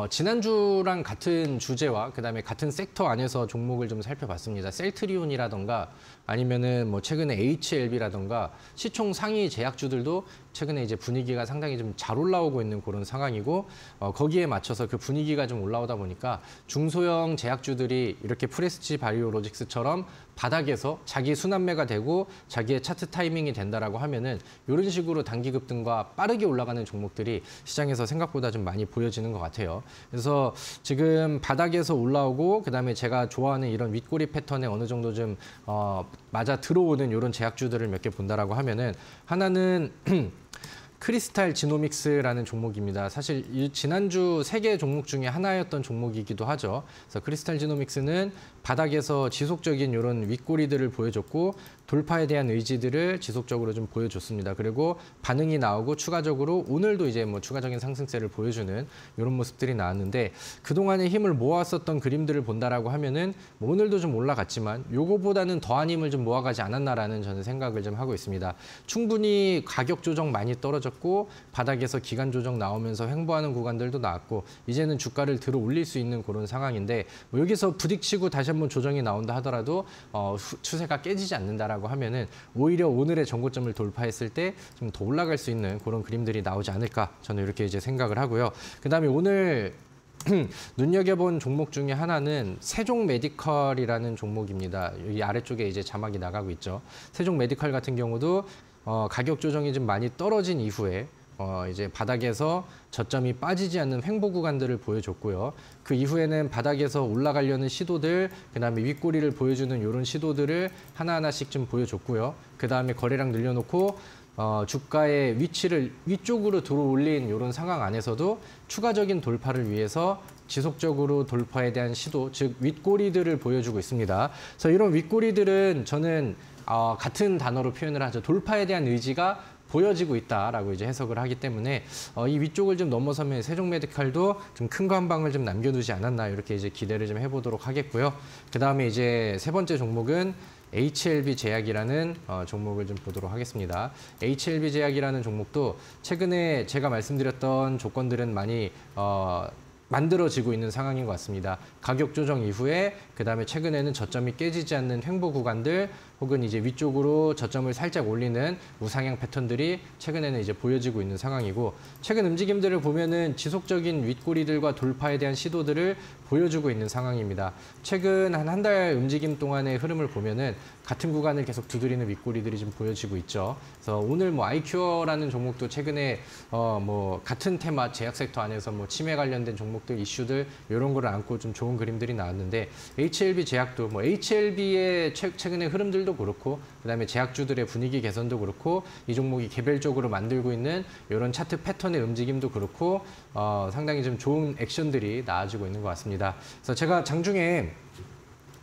지난주랑 같은 주제와 그다음에 같은 섹터 안에서 종목을 좀 살펴봤습니다. 셀트리온이라던가 아니면은 뭐 최근에 HLB라던가 시총 상위 제약주들도 최근에 이제 분위기가 상당히 좀 잘 올라오고 있는 그런 상황이고 거기에 맞춰서 그 분위기가 좀 올라오다 보니까 중소형 제약주들이 이렇게 프레스티지 바이오로직스처럼 바닥에서 자기 순환매가 되고 자기의 차트 타이밍이 된다라고 하면은 이런 식으로 단기 급등과 빠르게 올라가는 종목들이 시장에서 생각보다 좀 많이 보여지는 것 같아요. 그래서 지금 바닥에서 올라오고 그다음에 제가 좋아하는 이런 윗꼬리 패턴에 어느 정도 좀 맞아 들어오는 이런 제약주들을 몇 개 본다라고 하면은 하나는 크리스탈 지노믹스라는 종목입니다. 사실 지난주 3개 종목 중에 하나였던 종목이기도 하죠. 그래서 크리스탈 지노믹스는 바닥에서 지속적인 이런 윗꼬리들을 보여줬고 돌파에 대한 의지들을 지속적으로 좀 보여줬습니다. 그리고 반응이 나오고 추가적으로 오늘도 이제 뭐 추가적인 상승세를 보여주는 이런 모습들이 나왔는데 그동안의 힘을 모았었던 그림들을 본다라고 하면은 뭐 오늘도 좀 올라갔지만 요거보다는 더한 힘을 좀 모아가지 않았나라는 저는 생각을 좀 하고 있습니다. 충분히 가격 조정 많이 떨어졌고 바닥에서 기간 조정 나오면서 횡보하는 구간들도 나왔고 이제는 주가를 들어 올릴 수 있는 그런 상황인데 뭐 여기서 부딪히고 다시 한번 조정이 나온다 하더라도 추세가 깨지지 않는다라고 하면은 오히려 오늘의 전고점을 돌파했을 때 좀 더 올라갈 수 있는 그런 그림들이 나오지 않을까 저는 이렇게 이제 생각을 하고요. 그다음에 오늘 눈여겨본 종목 중에 하나는 세종 메디컬이라는 종목입니다. 여기 아래쪽에 이제 자막이 나가고 있죠. 세종 메디컬 같은 경우도 가격 조정이 좀 많이 떨어진 이후에 이제 바닥에서 저점이 빠지지 않는 횡보 구간들을 보여줬고요. 그 이후에는 바닥에서 올라가려는 시도들, 그다음에 윗꼬리를 보여주는 이런 시도들을 하나하나씩 좀 보여줬고요. 그다음에 거래량 늘려놓고 주가의 위치를 위쪽으로 들어 올린 이런 상황 안에서도 추가적인 돌파를 위해서 지속적으로 돌파에 대한 시도, 즉 윗꼬리들을 보여주고 있습니다. 그래서 이런 윗꼬리들은 저는 같은 단어로 표현을 하죠. 돌파에 대한 의지가 보여지고 있다라고 이제 해석을 하기 때문에 이 위쪽을 좀 넘어서면 세종 메디칼도 좀 큰 거 한 방을 좀 남겨두지 않았나 이렇게 이제 기대를 좀 해보도록 하겠고요. 그 다음에 이제 세 번째 종목은 HLB 제약이라는 종목을 좀 보도록 하겠습니다. HLB 제약이라는 종목도 최근에 제가 말씀드렸던 조건들은 많이 만들어지고 있는 상황인 것 같습니다. 가격 조정 이후에 그다음에 최근에는 저점이 깨지지 않는 횡보 구간들 혹은 이제 위쪽으로 저점을 살짝 올리는 우상향 패턴들이 최근에는 이제 보여지고 있는 상황이고 최근 움직임들을 보면은 지속적인 윗꼬리들과 돌파에 대한 시도들을 보여주고 있는 상황입니다. 최근 한 달 움직임 동안의 흐름을 보면은 같은 구간을 계속 두드리는 윗꼬리들이 좀 보여지고 있죠. 그래서 오늘 뭐 아이큐어라는 종목도 최근에 뭐 같은 테마 제약 섹터 안에서 뭐 치매 관련된 종목들 이슈들 이런 거를 안고 좀 좋은 그림들이 나왔는데 HLB 제약도 뭐 HLB의 최근의 흐름들도 그렇고 그다음에 제약주들의 분위기 개선도 그렇고 이 종목이 개별적으로 만들고 있는 이런 차트 패턴의 움직임도 그렇고 상당히 좀 좋은 액션들이 나아지고 있는 것 같습니다. 그래서 제가 장중에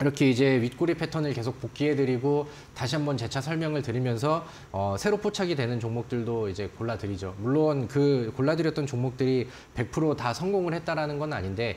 이렇게 이제 윗꼬리 패턴을 계속 복귀해드리고 다시 한번 재차 설명을 드리면서 새로 포착이 되는 종목들도 이제 골라드리죠. 물론 그 골라드렸던 종목들이 100% 다 성공을 했다라는 건 아닌데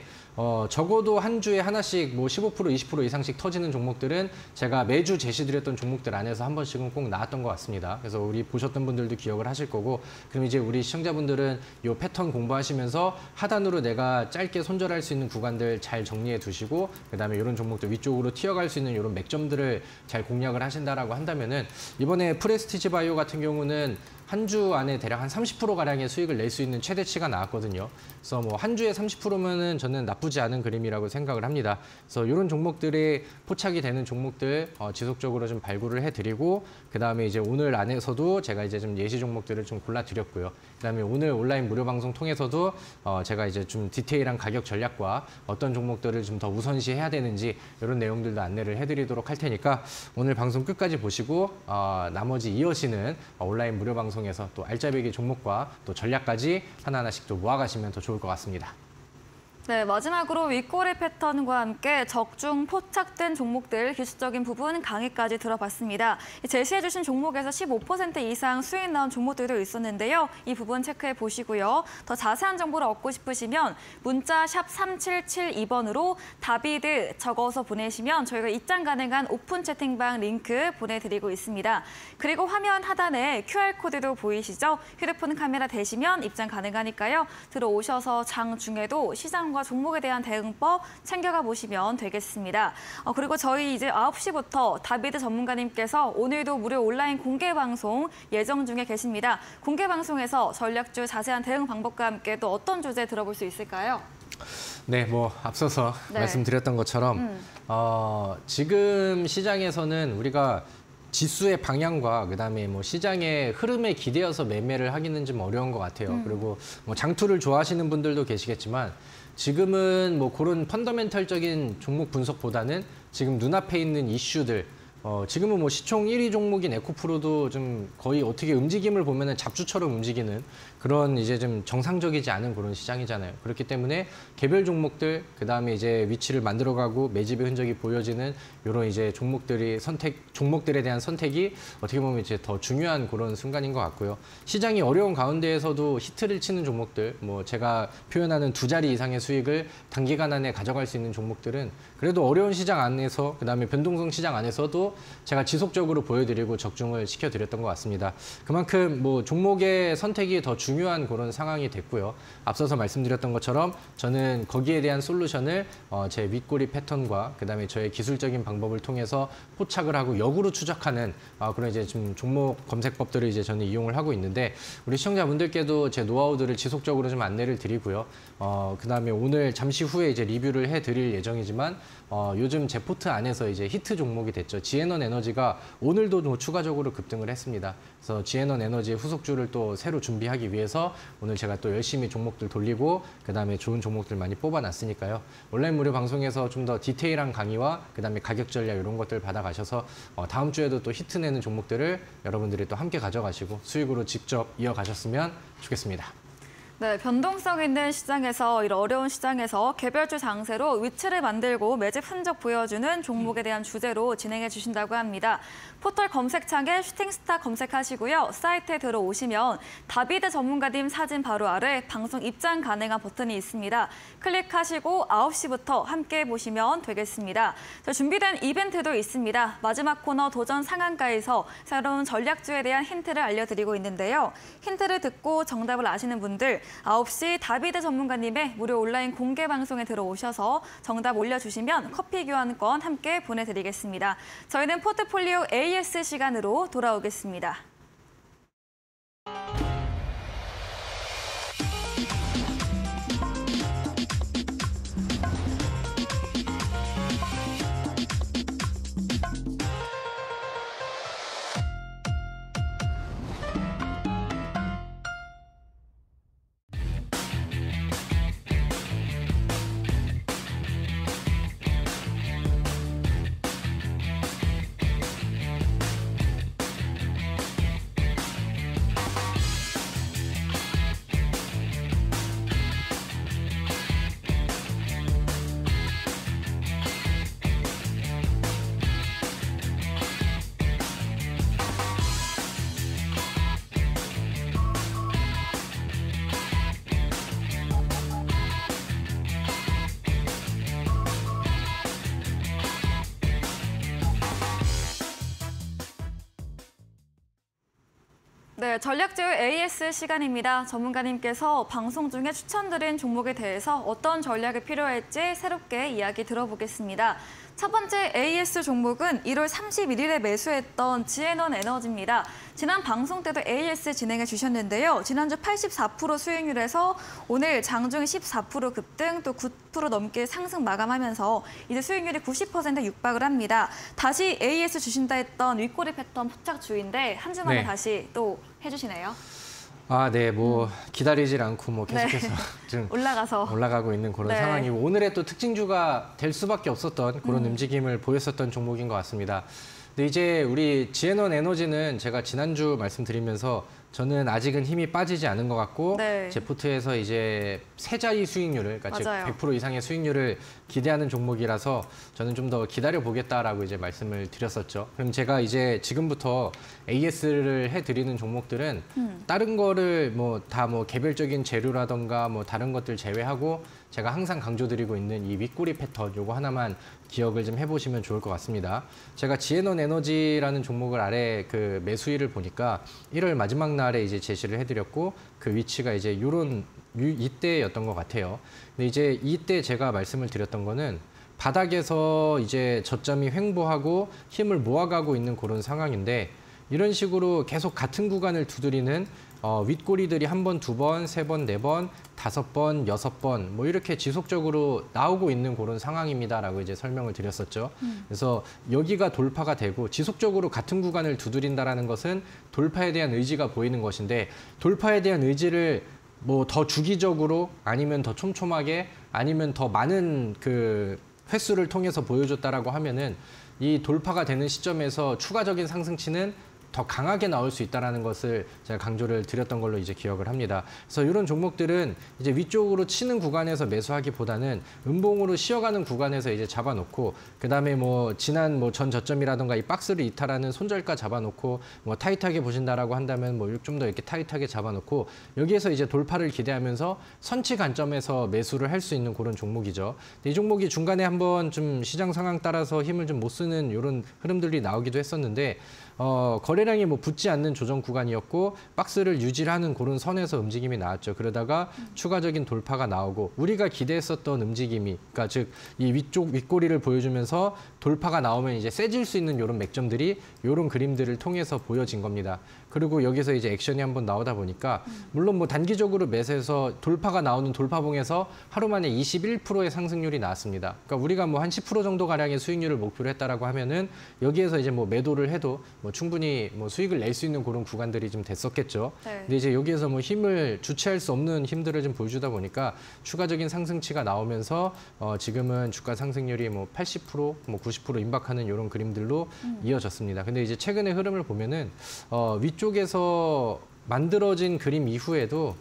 적어도 한 주에 하나씩 뭐 15% 20% 이상씩 터지는 종목들은 제가 매주 제시드렸던 종목들 안에서 한 번씩은 꼭 나왔던 것 같습니다. 그래서 우리 보셨던 분들도 기억을 하실 거고 그럼 이제 우리 시청자분들은 이 패턴 공부하시면서 하단으로 내가 짧게 손절할 수 있는 구간들 잘 정리해 두시고 그다음에 이런 종목들 위쪽으로 튀어갈 수 있는 이런 맥점들을 잘 공략을 하신다라고 한다면은 이번에 프레스티지 바이오 같은 경우는 한 주 안에 대략 한 30%가량의 수익을 낼 수 있는 최대치가 나왔거든요. 그래서 뭐 한 주에 30%면은 저는 나쁘지 않은 그림이라고 생각을 합니다. 그래서 이런 종목들이 포착이 되는 종목들 지속적으로 좀 발굴을 해드리고 그다음에 이제 오늘 안에서도 제가 이제 좀 예시 종목들을 좀 골라드렸고요. 그다음에 오늘 온라인 무료 방송 통해서도 제가 이제 좀 디테일한 가격 전략과 어떤 종목들을 좀 더 우선시해야 되는지 이런 내용들도 안내를 해드리도록 할 테니까 오늘 방송 끝까지 보시고 나머지 이어지는 온라인 무료 방송에서 또 알짜배기 종목과 또 전략까지 하나하나씩 또 모아가시면 더 좋을 것 같습니다. 네, 마지막으로 윗꼬리 패턴과 함께 적중 포착된 종목들 기술적인 부분 강의까지 들어봤습니다. 제시해주신 종목에서 15% 이상 수익 나온 종목들도 있었는데요. 이 부분 체크해 보시고요. 더 자세한 정보를 얻고 싶으시면 문자 샵 3772번으로 다비드 적어서 보내시면 저희가 입장 가능한 오픈 채팅방 링크 보내드리고 있습니다. 그리고 화면 하단에 QR코드도 보이시죠? 휴대폰 카메라 대시면 입장 가능하니까요. 들어오셔서 장 중에도 시장 과 종목에 대한 대응법 챙겨가 보시면 되겠습니다. 그리고 저희 이제 9시부터 다비드 전문가님께서 오늘도 무료 온라인 공개 방송 예정 중에 계십니다. 공개 방송에서 전략주 자세한 대응 방법과 함께 또 어떤 주제 들어볼 수 있을까요? 네, 뭐 앞서서 말씀드렸던 것처럼 지금 시장에서는 우리가 지수의 방향과 그다음에 뭐 시장의 흐름에 기대어서 매매를 하기는 좀 어려운 것 같아요. 그리고 뭐 장투를 좋아하시는 분들도 계시겠지만 지금은 뭐 그런 펀더멘털적인 종목 분석보다는 지금 눈앞에 있는 이슈들 지금은 뭐 시총 1위 종목인 에코프로도 좀 거의 어떻게 움직임을 보면은 잡주처럼 움직이는 그런 이제 좀 정상적이지 않은 그런 시장이잖아요. 그렇기 때문에 개별 종목들 그다음에 이제 위치를 만들어가고 매집의 흔적이 보여지는 이런 이제 종목들에 대한 선택이 어떻게 보면 이제 더 중요한 그런 순간인 것 같고요. 시장이 어려운 가운데에서도 히트를 치는 종목들, 뭐 제가 표현하는 2자리 이상의 수익을 단기간 안에 가져갈 수 있는 종목들은 그래도 어려운 시장 안에서 그다음에 변동성 시장 안에서도 제가 지속적으로 보여드리고 적중을 시켜드렸던 것 같습니다. 그만큼 뭐 종목의 선택이 더 중요한 그런 상황이 됐고요. 앞서서 말씀드렸던 것처럼 저는 거기에 대한 솔루션을 제 윗꼬리 패턴과 그다음에 저의 기술적인 방법을 통해서 포착을 하고 역으로 추적하는 그런 이제 좀 종목 검색법들을 이제 저는 이용을 하고 있는데 우리 시청자분들께도 제 노하우들을 지속적으로 좀 안내를 드리고요. 그다음에 오늘 잠시 후에 이제 리뷰를 해드릴 예정이지만 요즘 제 포트 안에서 이제 히트 종목이 됐죠. 지에넌 에너지가 오늘도 뭐 추가적으로 급등을 했습니다. 그래서 지에넌 에너지의 후속주를 또 새로 준비하기 위해서 오늘 제가 또 열심히 종목들 돌리고 그다음에 좋은 종목들 많이 뽑아놨으니까요. 온라인 무료 방송에서 좀 더 디테일한 강의와 그다음에 가격 전략 이런 것들 받아가셔서 다음 주에도 또 히트 내는 종목들을 여러분들이 또 함께 가져가시고 수익으로 직접 이어가셨으면 좋겠습니다. 네, 변동성 있는 시장에서 이런 어려운 시장에서 개별주 장세로 위치를 만들고 매집 흔적 보여주는 종목에 대한 주제로 진행해 주신다고 합니다. 포털 검색창에 슈팅스타 검색하시고요. 사이트에 들어오시면 다비드 전문가님 사진 바로 아래 방송 입장 가능한 버튼이 있습니다. 클릭하시고 9시부터 함께 보시면 되겠습니다. 준비된 이벤트도 있습니다. 마지막 코너 도전 상한가에서 새로운 전략주에 대한 힌트를 알려드리고 있는데요. 힌트를 듣고 정답을 아시는 분들 9시 다비드 전문가님의 무료 온라인 공개 방송에 들어오셔서 정답 올려주시면 커피 교환권 함께 보내드리겠습니다. 저희는 포트폴리오 AS 시간으로 돌아오겠습니다. 네, 전략주 AS 시간입니다. 전문가님께서 방송 중에 추천드린 종목에 대해서 어떤 전략이 필요할지 새롭게 이야기 들어보겠습니다. 첫 번째 AS 종목은 1월 31일에 매수했던 지에넌 에너지입니다. 지난 방송 때도 AS 진행해 주셨는데요. 지난주 84% 수익률에서 오늘 장중 14% 급등, 또 9% 넘게 상승 마감하면서 이제 수익률이 90% 육박을 합니다. 다시 AS 주신다 했던 윗꼬리 패턴 포착주인데 한 주 만에 다시 또 해주시네요. 아, 네, 뭐 기다리질 않고 뭐 계속해서 좀 올라가고 있는 그런 상황이고 오늘의 또 특징주가 될 수밖에 없었던 그런 움직임을 보였었던 종목인 것 같습니다. 근데 이제 우리 지에넌 에너지는 제가 지난주 말씀드리면서 저는 아직은 힘이 빠지지 않은 것 같고 네. 제 포트에서 이제 세 자리 수익률을, 그러니까 즉 맞아요. 100% 이상의 수익률을 기대하는 종목이라서 저는 좀 더 기다려 보겠다라고 이제 말씀을 드렸었죠. 그럼 제가 이제 지금부터 AS를 해드리는 종목들은 다른 거를 뭐 다 뭐 개별적인 재료라던가 뭐 다른 것들 제외하고 제가 항상 강조드리고 있는 이 윗꼬리 패턴 요거 하나만 기억을 좀 해보시면 좋을 것 같습니다. 제가 지에넌 에너지라는 종목을 아래 그 매수일을 보니까 1월 마지막 날에 이제 제시를 해드렸고 그 위치가 이제 이때였던 것 같아요. 근데 이제 이때 제가 말씀을 드렸던 거는 바닥에서 이제 저점이 횡보하고 힘을 모아가고 있는 그런 상황인데 이런 식으로 계속 같은 구간을 두드리는 윗꼬리들이 한 번, 두 번, 세 번, 네 번, 다섯 번, 여섯 번 뭐 이렇게 지속적으로 나오고 있는 그런 상황입니다라고 이제 설명을 드렸었죠. 그래서 여기가 돌파가 되고 지속적으로 같은 구간을 두드린다라는 것은 돌파에 대한 의지가 보이는 것인데 돌파에 대한 의지를 뭐 더 주기적으로 아니면 더 촘촘하게 아니면 더 많은 그 횟수를 통해서 보여줬다라고 하면은 이 돌파가 되는 시점에서 추가적인 상승치는 더 강하게 나올 수 있다는 것을 제가 강조를 드렸던 걸로 이제 기억을 합니다. 그래서 이런 종목들은 이제 위쪽으로 치는 구간에서 매수하기보다는 음봉으로 쉬어가는 구간에서 이제 잡아놓고 그다음에 뭐 지난 뭐 전 저점이라든가 이 박스를 이탈하는 손절가 잡아놓고 뭐 타이트하게 보신다라고 한다면 뭐 좀 더 이렇게 타이트하게 잡아놓고 여기에서 이제 돌파를 기대하면서 선치 관점에서 매수를 할 수 있는 그런 종목이죠. 이 종목이 중간에 한번 좀 시장 상황 따라서 힘을 좀 못 쓰는 이런 흐름들이 나오기도 했었는데 거래량이 뭐 붙지 않는 조정 구간이었고 박스를 유지하는 그런 선에서 움직임이 나왔죠. 그러다가 추가적인 돌파가 나오고 우리가 기대했었던 움직임이, 그러니까 즉 이 위쪽 윗꼬리를 보여주면서 돌파가 나오면 이제 세질 수 있는 이런 맥점들이 이런 그림들을 통해서 보여진 겁니다. 그리고 여기서 이제 액션이 한번 나오다 보니까 물론 뭐 단기적으로 매수해서 돌파가 나오는 돌파봉에서 하루 만에 21%의 상승률이 나왔습니다. 그러니까 우리가 뭐 한 10% 정도 가량의 수익률을 목표로 했다라고 하면은 여기에서 이제 뭐 매도를 해도 뭐 충분히 뭐 수익을 낼 수 있는 그런 구간들이 좀 됐었겠죠. 네. 근데 이제 여기에서 뭐 힘을 주체할 수 없는 힘들을 좀 보여주다 보니까 추가적인 상승치가 나오면서 지금은 주가 상승률이 뭐 80%, 뭐 90% 임박하는 이런 그림들로 이어졌습니다. 근데 이제 최근의 흐름을 보면은 위쪽에서 만들어진 그림 이후에도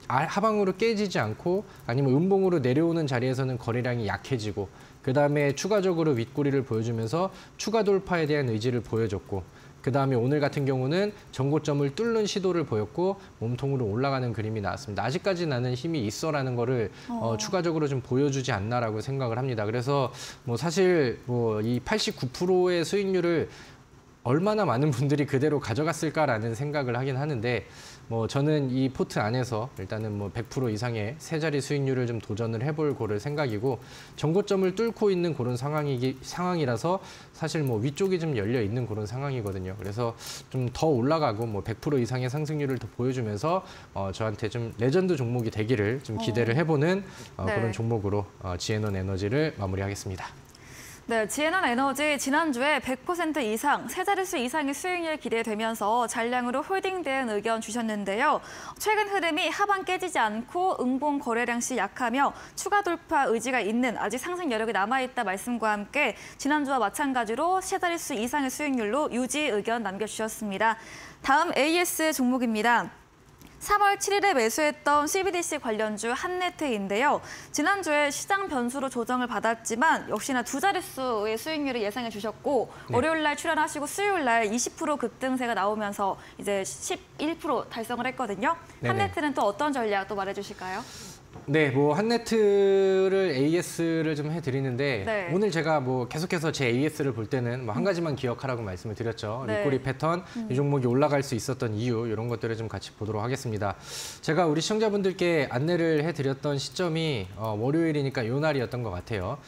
하방으로 깨지지 않고 아니면 음봉으로 내려오는 자리에서는 거래량이 약해지고 그다음에 추가적으로 윗꼬리를 보여주면서 추가 돌파에 대한 의지를 보여줬고 그다음에 오늘 같은 경우는 전고점을 뚫는 시도를 보였고 몸통으로 올라가는 그림이 나왔습니다. 아직까지 나는 힘이 있어라는 거를 추가적으로 좀 보여주지 않나라고 생각을 합니다. 그래서 뭐 사실 뭐 이 89%의 수익률을 얼마나 많은 분들이 그대로 가져갔을까라는 생각을 하긴 하는데 뭐 저는 이 포트 안에서 일단은 뭐 100% 이상의 세 자리 수익률을 좀 도전을 해볼 고를 생각이고 전고점을 뚫고 있는 그런 상황이라서 사실 뭐 위쪽이 좀 열려 있는 그런 상황이거든요. 그래서 좀 더 올라가고 뭐 100% 이상의 상승률을 더 보여주면서 저한테 좀 레전드 종목이 되기를 좀 기대를 해보는 네. 그런 종목으로 지에넌 에너지를 마무리하겠습니다. 네, 지에넌 에너지 지난주에 100% 이상, 세 자릿수 이상의 수익률 기대되면서 잔량으로 홀딩된 의견 주셨는데요. 최근 흐름이 하방 깨지지 않고 음봉 거래량 시 약하며 추가 돌파 의지가 있는 아직 상승 여력이 남아있다 말씀과 함께 지난주와 마찬가지로 세 자릿수 이상의 수익률로 유지 의견 남겨주셨습니다. 다음 AS 종목입니다. 3월 7일에 매수했던 CBDC 관련주 한네트인데요. 지난주에 시장 변수로 조정을 받았지만 역시나 두 자릿수의 수익률을 예상해 주셨고 네. 월요일 날 출연하시고 수요일 날 20% 급등세가 나오면서 이제 11% 달성을 했거든요. 네네. 한네트는 또 어떤 전략 또 말해 주실까요? 네, 뭐 한네트를 AS를 좀 해드리는데 네. 오늘 제가 뭐 계속해서 제 AS를 볼 때는 뭐 한 가지만 기억하라고 말씀을 드렸죠. 네. 윗꼬리 패턴, 이 종목이 올라갈 수 있었던 이유 이런 것들을 좀 같이 보도록 하겠습니다. 제가 우리 시청자분들께 안내를 해드렸던 시점이 월요일이니까 이 날이었던 것 같아요.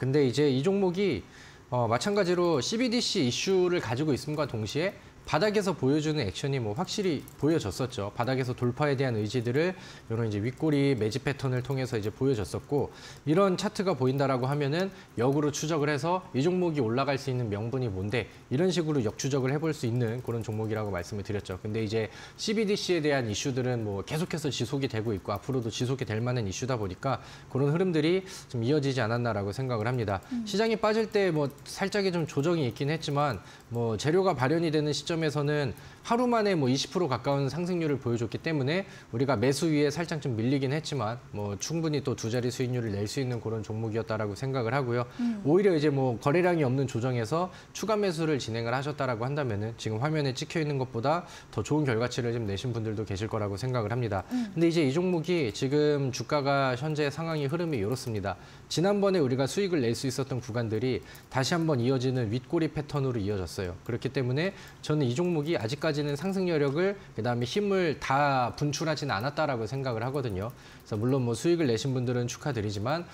근데 이제 이 종목이 마찬가지로 CBDC 이슈를 가지고 있음과 동시에 바닥에서 보여주는 액션이 뭐 확실히 보여졌었죠. 바닥에서 돌파에 대한 의지들을 이런 이제 윗꼬리 매집 패턴을 통해서 이제 보여줬었고 이런 차트가 보인다라고 하면은 역으로 추적을 해서 이 종목이 올라갈 수 있는 명분이 뭔데 이런 식으로 역추적을 해볼 수 있는 그런 종목이라고 말씀을 드렸죠. 근데 이제 CBDC에 대한 이슈들은 뭐 계속해서 지속이 되고 있고 앞으로도 지속이 될 만한 이슈다 보니까 그런 흐름들이 좀 이어지지 않았나라고 생각을 합니다. 시장이 빠질 때 뭐 살짝의 좀 조정이 있긴 했지만 뭐 재료가 발현이 되는 시점 시점에서는 하루 만에 뭐 20% 가까운 상승률을 보여줬기 때문에 우리가 매수 위에 살짝 좀 밀리긴 했지만 뭐 충분히 또 두 자리 수익률을 낼 수 있는 그런 종목이었다라고 생각을 하고요. 오히려 이제 뭐 거래량이 없는 조정에서 추가 매수를 진행을 하셨다라고 한다면은 지금 화면에 찍혀 있는 것보다 더 좋은 결과치를 좀 내신 분들도 계실 거라고 생각을 합니다. 근데 이제 이 종목이 지금 주가가 현재 상황이 흐름이 이렇습니다. 지난번에 우리가 수익을 낼 수 있었던 구간들이 다시 한번 이어지는 윗꼬리 패턴으로 이어졌어요. 그렇기 때문에 저는 이 종목이 아직까지는 상승 여력을 그다음에 힘을 다 분출하지는 않았다라고 생각을 하거든요. 그래서 물론 뭐 수익을 내신 분들은 축하드리지만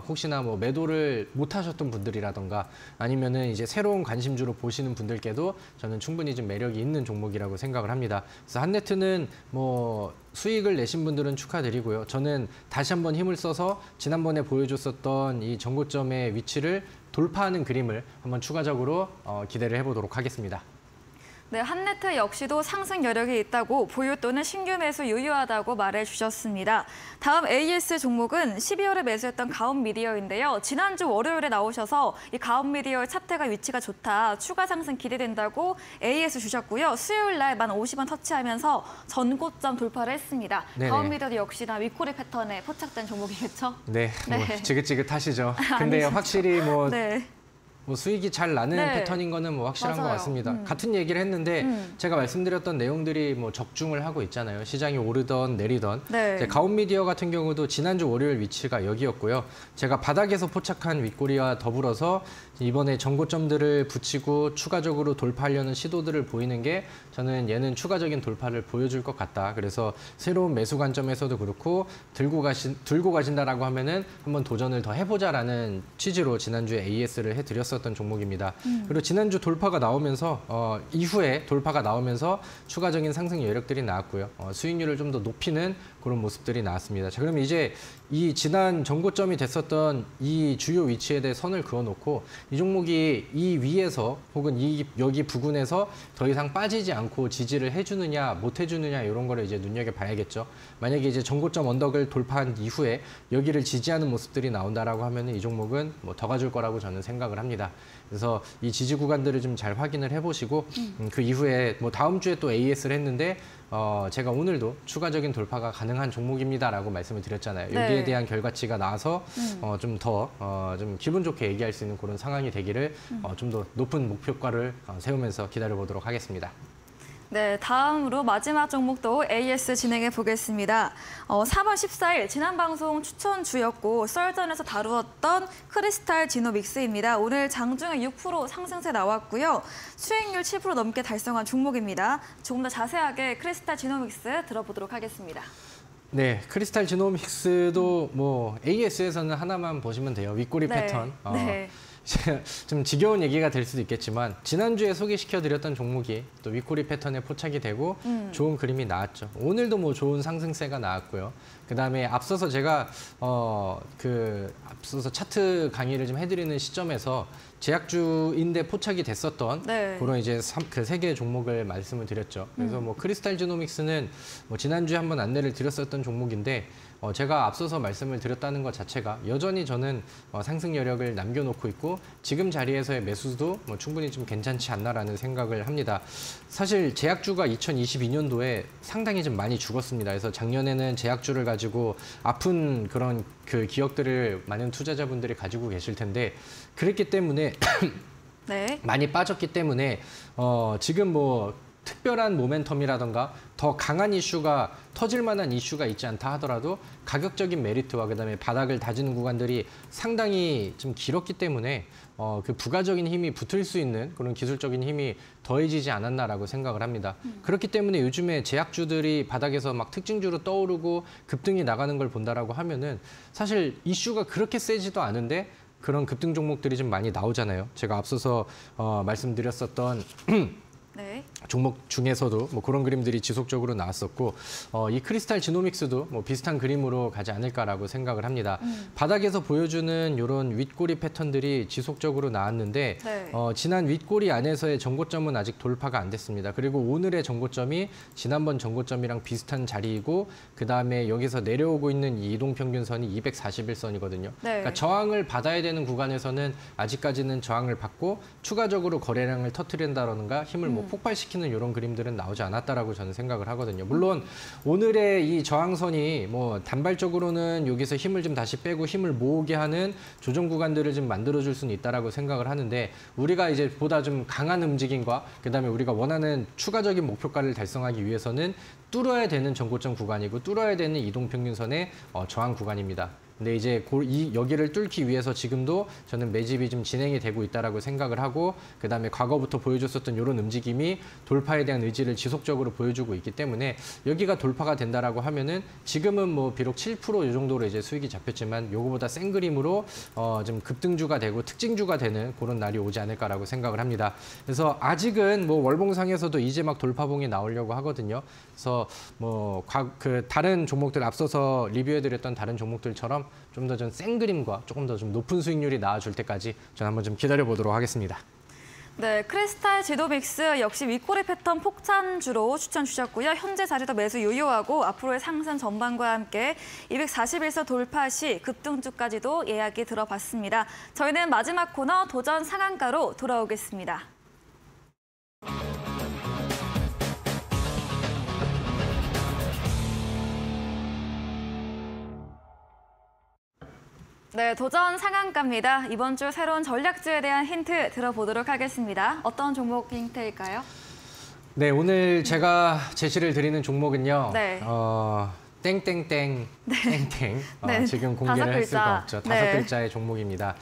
혹시나 뭐 매도를 못 하셨던 분들이라던가 아니면은 이제 새로운 관심주로 보시는 분들께도 저는 충분히 좀 매력이 있는 종목이라고 생각을 합니다. 그래서 한네트는 뭐 수익을 내신 분들은 축하드리고요. 저는 다시 한번 힘을 써서 지난번에 보여줬었던 이 전고점의 위치를 돌파하는 그림을 한번 추가적으로 기대를 해보도록 하겠습니다. 네, 한네트 역시도 상승 여력이 있다고 보유 또는 신규 매수 유효하다고 말해주셨습니다. 다음 AS 종목은 12월에 매수했던 가온미디어인데요. 지난주 월요일에 나오셔서 이 가온미디어의 차트가 위치가 좋다, 추가 상승 기대된다고 AS 주셨고요. 수요일 날 1050원 터치하면서 전고점 돌파를 했습니다. 가온미디어도 역시나 윗꼬리 패턴에 포착된 종목이겠죠? 네, 뭐 지긋지긋하시죠. 근데 확실히 뭐 네. 뭐 수익이 잘 나는 패턴인 거는 뭐 확실한 것 같습니다. 같은 얘기를 했는데 제가 말씀드렸던 내용들이 뭐 적중을 하고 있잖아요. 시장이 오르던 내리던. 네. 가온미디어 같은 경우도 지난주 월요일 위치가 여기였고요. 제가 바닥에서 포착한 윗꼬리와 더불어서 이번에 전고점들을 붙이고 추가적으로 돌파하려는 시도들을 보이는 게 저는 얘는 추가적인 돌파를 보여줄 것 같다. 그래서 새로운 매수 관점에서도 그렇고 들고 가신다라고 하면은 한번 도전을 더 해보자라는 취지로 지난주에 AS를 해드렸었던 종목입니다. 그리고 지난주 돌파가 나오면서 이후에 돌파가 나오면서 추가적인 상승 여력들이 나왔고요. 수익률을 좀 더 높이는 그런 모습들이 나왔습니다. 자, 그럼 이제 이 지난 전고점이 됐었던 이 주요 위치에 대해 선을 그어놓고 이 종목이 이 위에서 혹은 여기 부근에서 더 이상 빠지지 않고 지지를 해주느냐 못 해주느냐 이런 거를 이제 눈여겨봐야겠죠. 만약에 이제 전고점 언덕을 돌파한 이후에 여기를 지지하는 모습들이 나온다라고 하면은 이 종목은 뭐 더 가줄 거라고 저는 생각을 합니다. 그래서 이 지지 구간들을 좀 잘 확인을 해보시고 그 이후에 뭐 다음 주에 또 AS를 했는데 제가 오늘도 추가적인 돌파가 가능한 종목입니다라고 말씀을 드렸잖아요. 여기에 대한 결과치가 나와서 좀 더 좀 기분 좋게 얘기할 수 있는 그런 상황이 되기를 좀 더 높은 목표가를 세우면서 기다려보도록 하겠습니다. 네, 다음으로 마지막 종목도 AS 진행해 보겠습니다. 3월 14일 지난 방송 추천주였고 썰전에서 다루었던 크리스탈 지노믹스입니다. 오늘 장중에 6% 상승세 나왔고요. 수익률 7% 넘게 달성한 종목입니다. 조금 더 자세하게 크리스탈 지노믹스 들어보도록 하겠습니다. 네, 크리스탈 지노믹스도 뭐 AS에서는 하나만 보시면 돼요. 윗꼬리 패턴. 좀 지겨운 얘기가 될 수도 있겠지만 지난주에 소개시켜드렸던 종목이 또 윗꼬리 패턴에 포착이 되고 좋은 그림이 나왔죠. 오늘도 뭐 좋은 상승세가 나왔고요. 그다음에 앞서서 제가 앞서서 차트 강의를 좀 해드리는 시점에서 제약주인데 포착이 됐었던 그런 이제 그 세 개의 종목을 말씀을 드렸죠. 그래서 뭐 크리스탈 지노믹스는 뭐 지난주에 한번 안내를 드렸었던 종목인데 제가 앞서서 말씀을 드렸다는 것 자체가 여전히 저는 상승 여력을 남겨놓고 있고 지금 자리에서의 매수도 뭐 충분히 좀 괜찮지 않나라는 생각을 합니다. 사실 제약주가 2022년도에 상당히 좀 많이 죽었습니다. 그래서 작년에는 제약주를 가지고 아픈 그런 그 기억들을 많은 투자자분들이 가지고 계실 텐데 그랬기 때문에 많이 빠졌기 때문에 지금 뭐 특별한 모멘텀이라던가 더 강한 이슈가 터질 만한 이슈가 있지 않다 하더라도 가격적인 메리트와 그다음에 바닥을 다지는 구간들이 상당히 좀 길었기 때문에 그 부가적인 힘이 붙을 수 있는 그런 기술적인 힘이 더해지지 않았나라고 생각을 합니다. 그렇기 때문에 요즘에 제약주들이 바닥에서 막 특징주로 떠오르고 급등이 나가는 걸 본다라고 하면은 사실 이슈가 그렇게 세지도 않은데 그런 급등 종목들이 좀 많이 나오잖아요. 제가 앞서서 말씀드렸었던 종목 중에서도 뭐 그런 그림들이 지속적으로 나왔었고 이 크리스탈 지노믹스도 뭐 비슷한 그림으로 가지 않을까라고 생각을 합니다. 바닥에서 보여주는 이런 윗꼬리 패턴들이 지속적으로 나왔는데 지난 윗꼬리 안에서의 전고점은 아직 돌파가 안 됐습니다. 그리고 오늘의 전고점이 지난번 전고점이랑 비슷한 자리이고 그다음에 여기서 내려오고 있는 이 이동평균선이 241선이거든요. 그러니까 저항을 받아야 되는 구간에서는 아직까지는 저항을 받고 추가적으로 거래량을 터뜨린다던가 힘을 뭐 폭발시키는 하락시키는 이런 그림들은 나오지 않았다라고 저는 생각을 하거든요. 물론 오늘의 이 저항선이 뭐 단발적으로는 여기서 힘을 좀 다시 빼고 힘을 모으게 하는 조정 구간들을 좀 만들어줄 수는 있다라고 생각을 하는데 우리가 이제 보다 좀 강한 움직임과 그다음에 우리가 원하는 추가적인 목표가를 달성하기 위해서는 뚫어야 되는 전고점 구간이고 뚫어야 되는 이동평균선의 저항 구간입니다. 근데 이제 여기를 뚫기 위해서 지금도 저는 매집이 좀 진행이 되고 있다라고 생각을 하고 그다음에 과거부터 보여줬었던 이런 움직임이 돌파에 대한 의지를 지속적으로 보여주고 있기 때문에 여기가 돌파가 된다라고 하면은 지금은 뭐 비록 7% 이 정도로 이제 수익이 잡혔지만 요거보다 센 그림으로 좀 급등주가 되고 특징주가 되는 그런 날이 오지 않을까라고 생각을 합니다. 그래서 아직은 뭐 월봉상에서도 이제 막 돌파봉이 나오려고 하거든요. 그래서 뭐 다른 종목들 앞서서 리뷰해드렸던 다른 종목들처럼 좀 더 좀 센 그림과 조금 더 좀 높은 수익률이 나와줄 때까지 저는 한번 좀 기다려보도록 하겠습니다. 네, 크리스탈 지도믹스 역시 윗꼬리 패턴 폭탄주로 추천 주셨고요. 현재 자리도 매수 유효하고 앞으로의 상승 전반과 함께 241선 돌파 시 급등주까지도 예약이 들어봤습니다. 저희는 마지막 코너 도전 상한가로 돌아오겠습니다. 네, 도전 상한가입니다. 이번 주 새로운 전략주에 대한 힌트 들어보도록 하겠습니다. 어떤 종목 힌트일까요? 네, 오늘 제가 제시를 드리는 종목은요. 네. 땡땡땡 땡땡 네. 지금 공개를 할 수가 없죠. 네. 5글자의 종목입니다.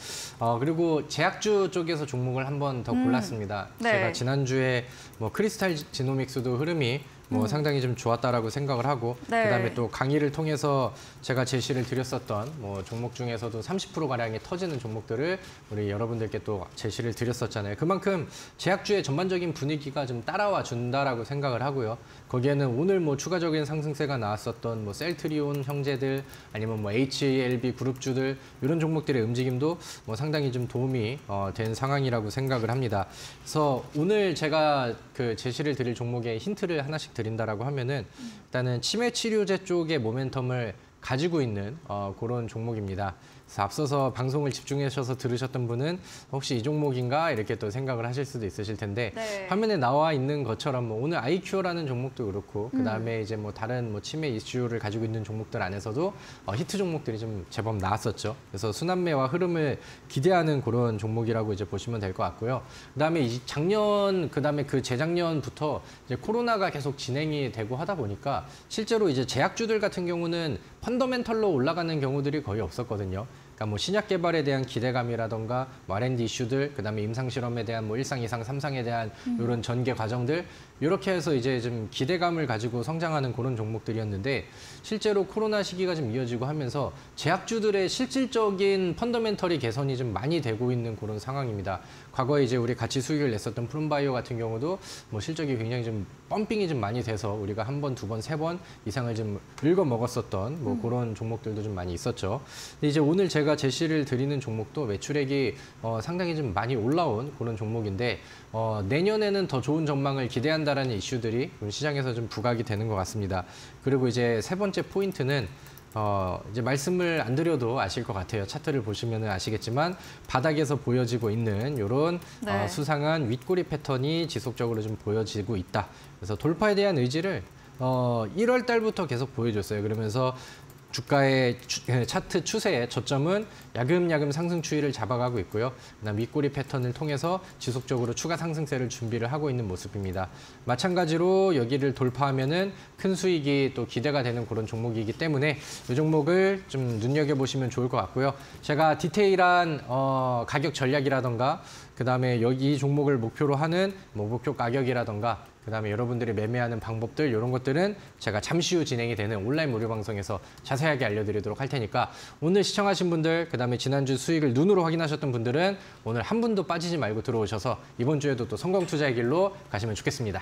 그리고 제약주 쪽에서 종목을 한 번 더 골랐습니다. 네. 제가 지난주에 뭐 크리스탈 지노믹스도 흐름이 뭐 상당히 좀 좋았다라고 생각을 하고 네. 그다음에 또 강의를 통해서 제가 제시를 드렸었던 뭐 종목 중에서도 30%가량이 터지는 종목들을 우리 여러분들께 또 제시를 드렸었잖아요. 그만큼 제약주의 전반적인 분위기가 좀 따라와 준다라고 생각을 하고요. 거기에는 오늘 뭐 추가적인 상승세가 나왔었던 뭐 셀트리온 형제들 아니면 뭐 HLB 그룹주들 이런 종목들의 움직임도 뭐 상당히 좀 도움이 된 상황이라고 생각을 합니다. 그래서 오늘 제가 그 제시를 드릴 종목의 힌트를 하나씩 드린다라고 하면은 일단은 치매 치료제 쪽의 모멘텀을 가지고 있는 그런 종목입니다. 그래서 앞서서 방송을 집중하셔서 들으셨던 분은 혹시 이 종목인가 이렇게 또 생각을 하실 수도 있으실 텐데 네. 화면에 나와 있는 것처럼 뭐 오늘 아이큐어라는 종목도 그렇고 그다음에 이제 뭐 다른 뭐 치매 이슈를 가지고 있는 종목들 안에서도 히트 종목들이 좀 제법 나왔었죠. 그래서 순환매와 흐름을 기대하는 그런 종목이라고 이제 보시면 될 것 같고요. 그다음에 그다음에 그 재작년부터 이제 코로나가 계속 진행이 되고 하다 보니까 실제로 이제 제약주들 같은 경우는 펀더멘털로 올라가는 경우들이 거의 없었거든요. 그러니까 뭐 신약 개발에 대한 기대감이라던가 뭐 R&D 이슈들, 그다음에 임상 실험에 대한 뭐 1상, 2상, 3상에 대한 이런 전개 과정들 이렇게 해서 이제 좀 기대감을 가지고 성장하는 그런 종목들이었는데 실제로 코로나 시기가 좀 이어지고 하면서 제약주들의 실질적인 펀더멘털이 개선이 좀 많이 되고 있는 그런 상황입니다. 과거에 이제 우리 같이 수익을 냈었던 푸른바이오 같은 경우도 뭐 실적이 굉장히 좀 펌핑이 좀 많이 돼서 우리가 한 번, 두 번, 세 번 이상을 좀 읽어 먹었었던 뭐 그런 종목들도 좀 많이 있었죠. 근데 이제 오늘 제가 제시를 드리는 종목도 매출액이 상당히 좀 많이 올라온 그런 종목인데 내년에는 더 좋은 전망을 기대한다라는 이슈들이 시장에서 좀 부각이 되는 것 같습니다. 그리고 이제 세 번째 포인트는 이제 말씀을 안 드려도 아실 것 같아요. 차트를 보시면 아시겠지만 바닥에서 보여지고 있는 이런 네. 수상한 윗꼬리 패턴이 지속적으로 좀 보여지고 있다. 그래서 돌파에 대한 의지를 1월 달부터 계속 보여줬어요. 그러면서 주가의 차트 추세의 저점은 야금야금 상승 추이를 잡아가고 있고요. 그다음 윗꼬리 패턴을 통해서 지속적으로 추가 상승세를 준비를 하고 있는 모습입니다. 마찬가지로 여기를 돌파하면은 큰 수익이 또 기대가 되는 그런 종목이기 때문에 이 종목을 좀 눈여겨보시면 좋을 것 같고요. 제가 디테일한 가격 전략이라던가 그다음에 여기 이 종목을 목표로 하는 뭐 목표 가격이라던가 그다음에 여러분들이 매매하는 방법들 이런 것들은 제가 잠시 후 진행이 되는 온라인 무료 방송에서 자세하게 알려드리도록 할 테니까 오늘 시청하신 분들 그다음에 지난주 수익을 눈으로 확인하셨던 분들은 오늘 한 분도 빠지지 말고 들어오셔서 이번 주에도 또 성공 투자의 길로 가시면 좋겠습니다.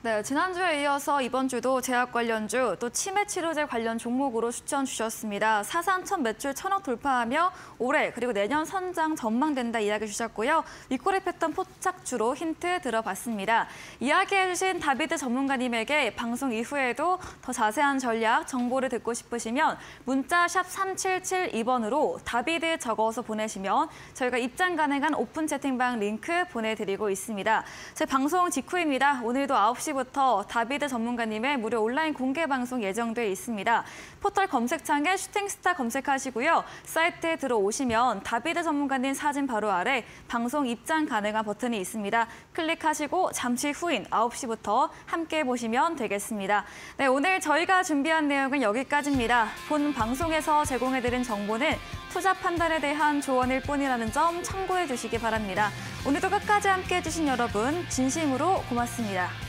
네, 지난주에 이어서 이번 주도 제약 관련주, 또 치매 치료제 관련 종목으로 추천 주셨습니다. 사상 첫 매출 1,000억 돌파하며 올해 그리고 내년 선장 전망된다 이야기 주셨고요. 윗꼬리 패턴 포착주로 힌트 들어봤습니다. 이야기해 주신 다비드 전문가님에게 방송 이후에도 더 자세한 전략, 정보를 듣고 싶으시면 문자 샵 3772번으로 다비드 적어서 보내시면 저희가 입장 가능한 오픈 채팅방 링크 보내드리고 있습니다. 제 방송 직후입니다. 오늘도 9시부터 다비드 전문가님의 무료 온라인 공개 방송 예정돼 있습니다. 포털 검색창에 슈팅스타 검색하시고요. 사이트에 들어오시면 다비드 전문가님 사진 바로 아래 방송 입장 가능한 버튼이 있습니다. 클릭하시고 잠시 후인 9시부터 함께 보시면 되겠습니다. 네, 오늘 저희가 준비한 내용은 여기까지입니다. 본 방송에서 제공해드린 정보는 투자 판단에 대한 조언일 뿐이라는 점 참고해 주시기 바랍니다. 오늘도 끝까지 함께해 주신 여러분 진심으로 고맙습니다.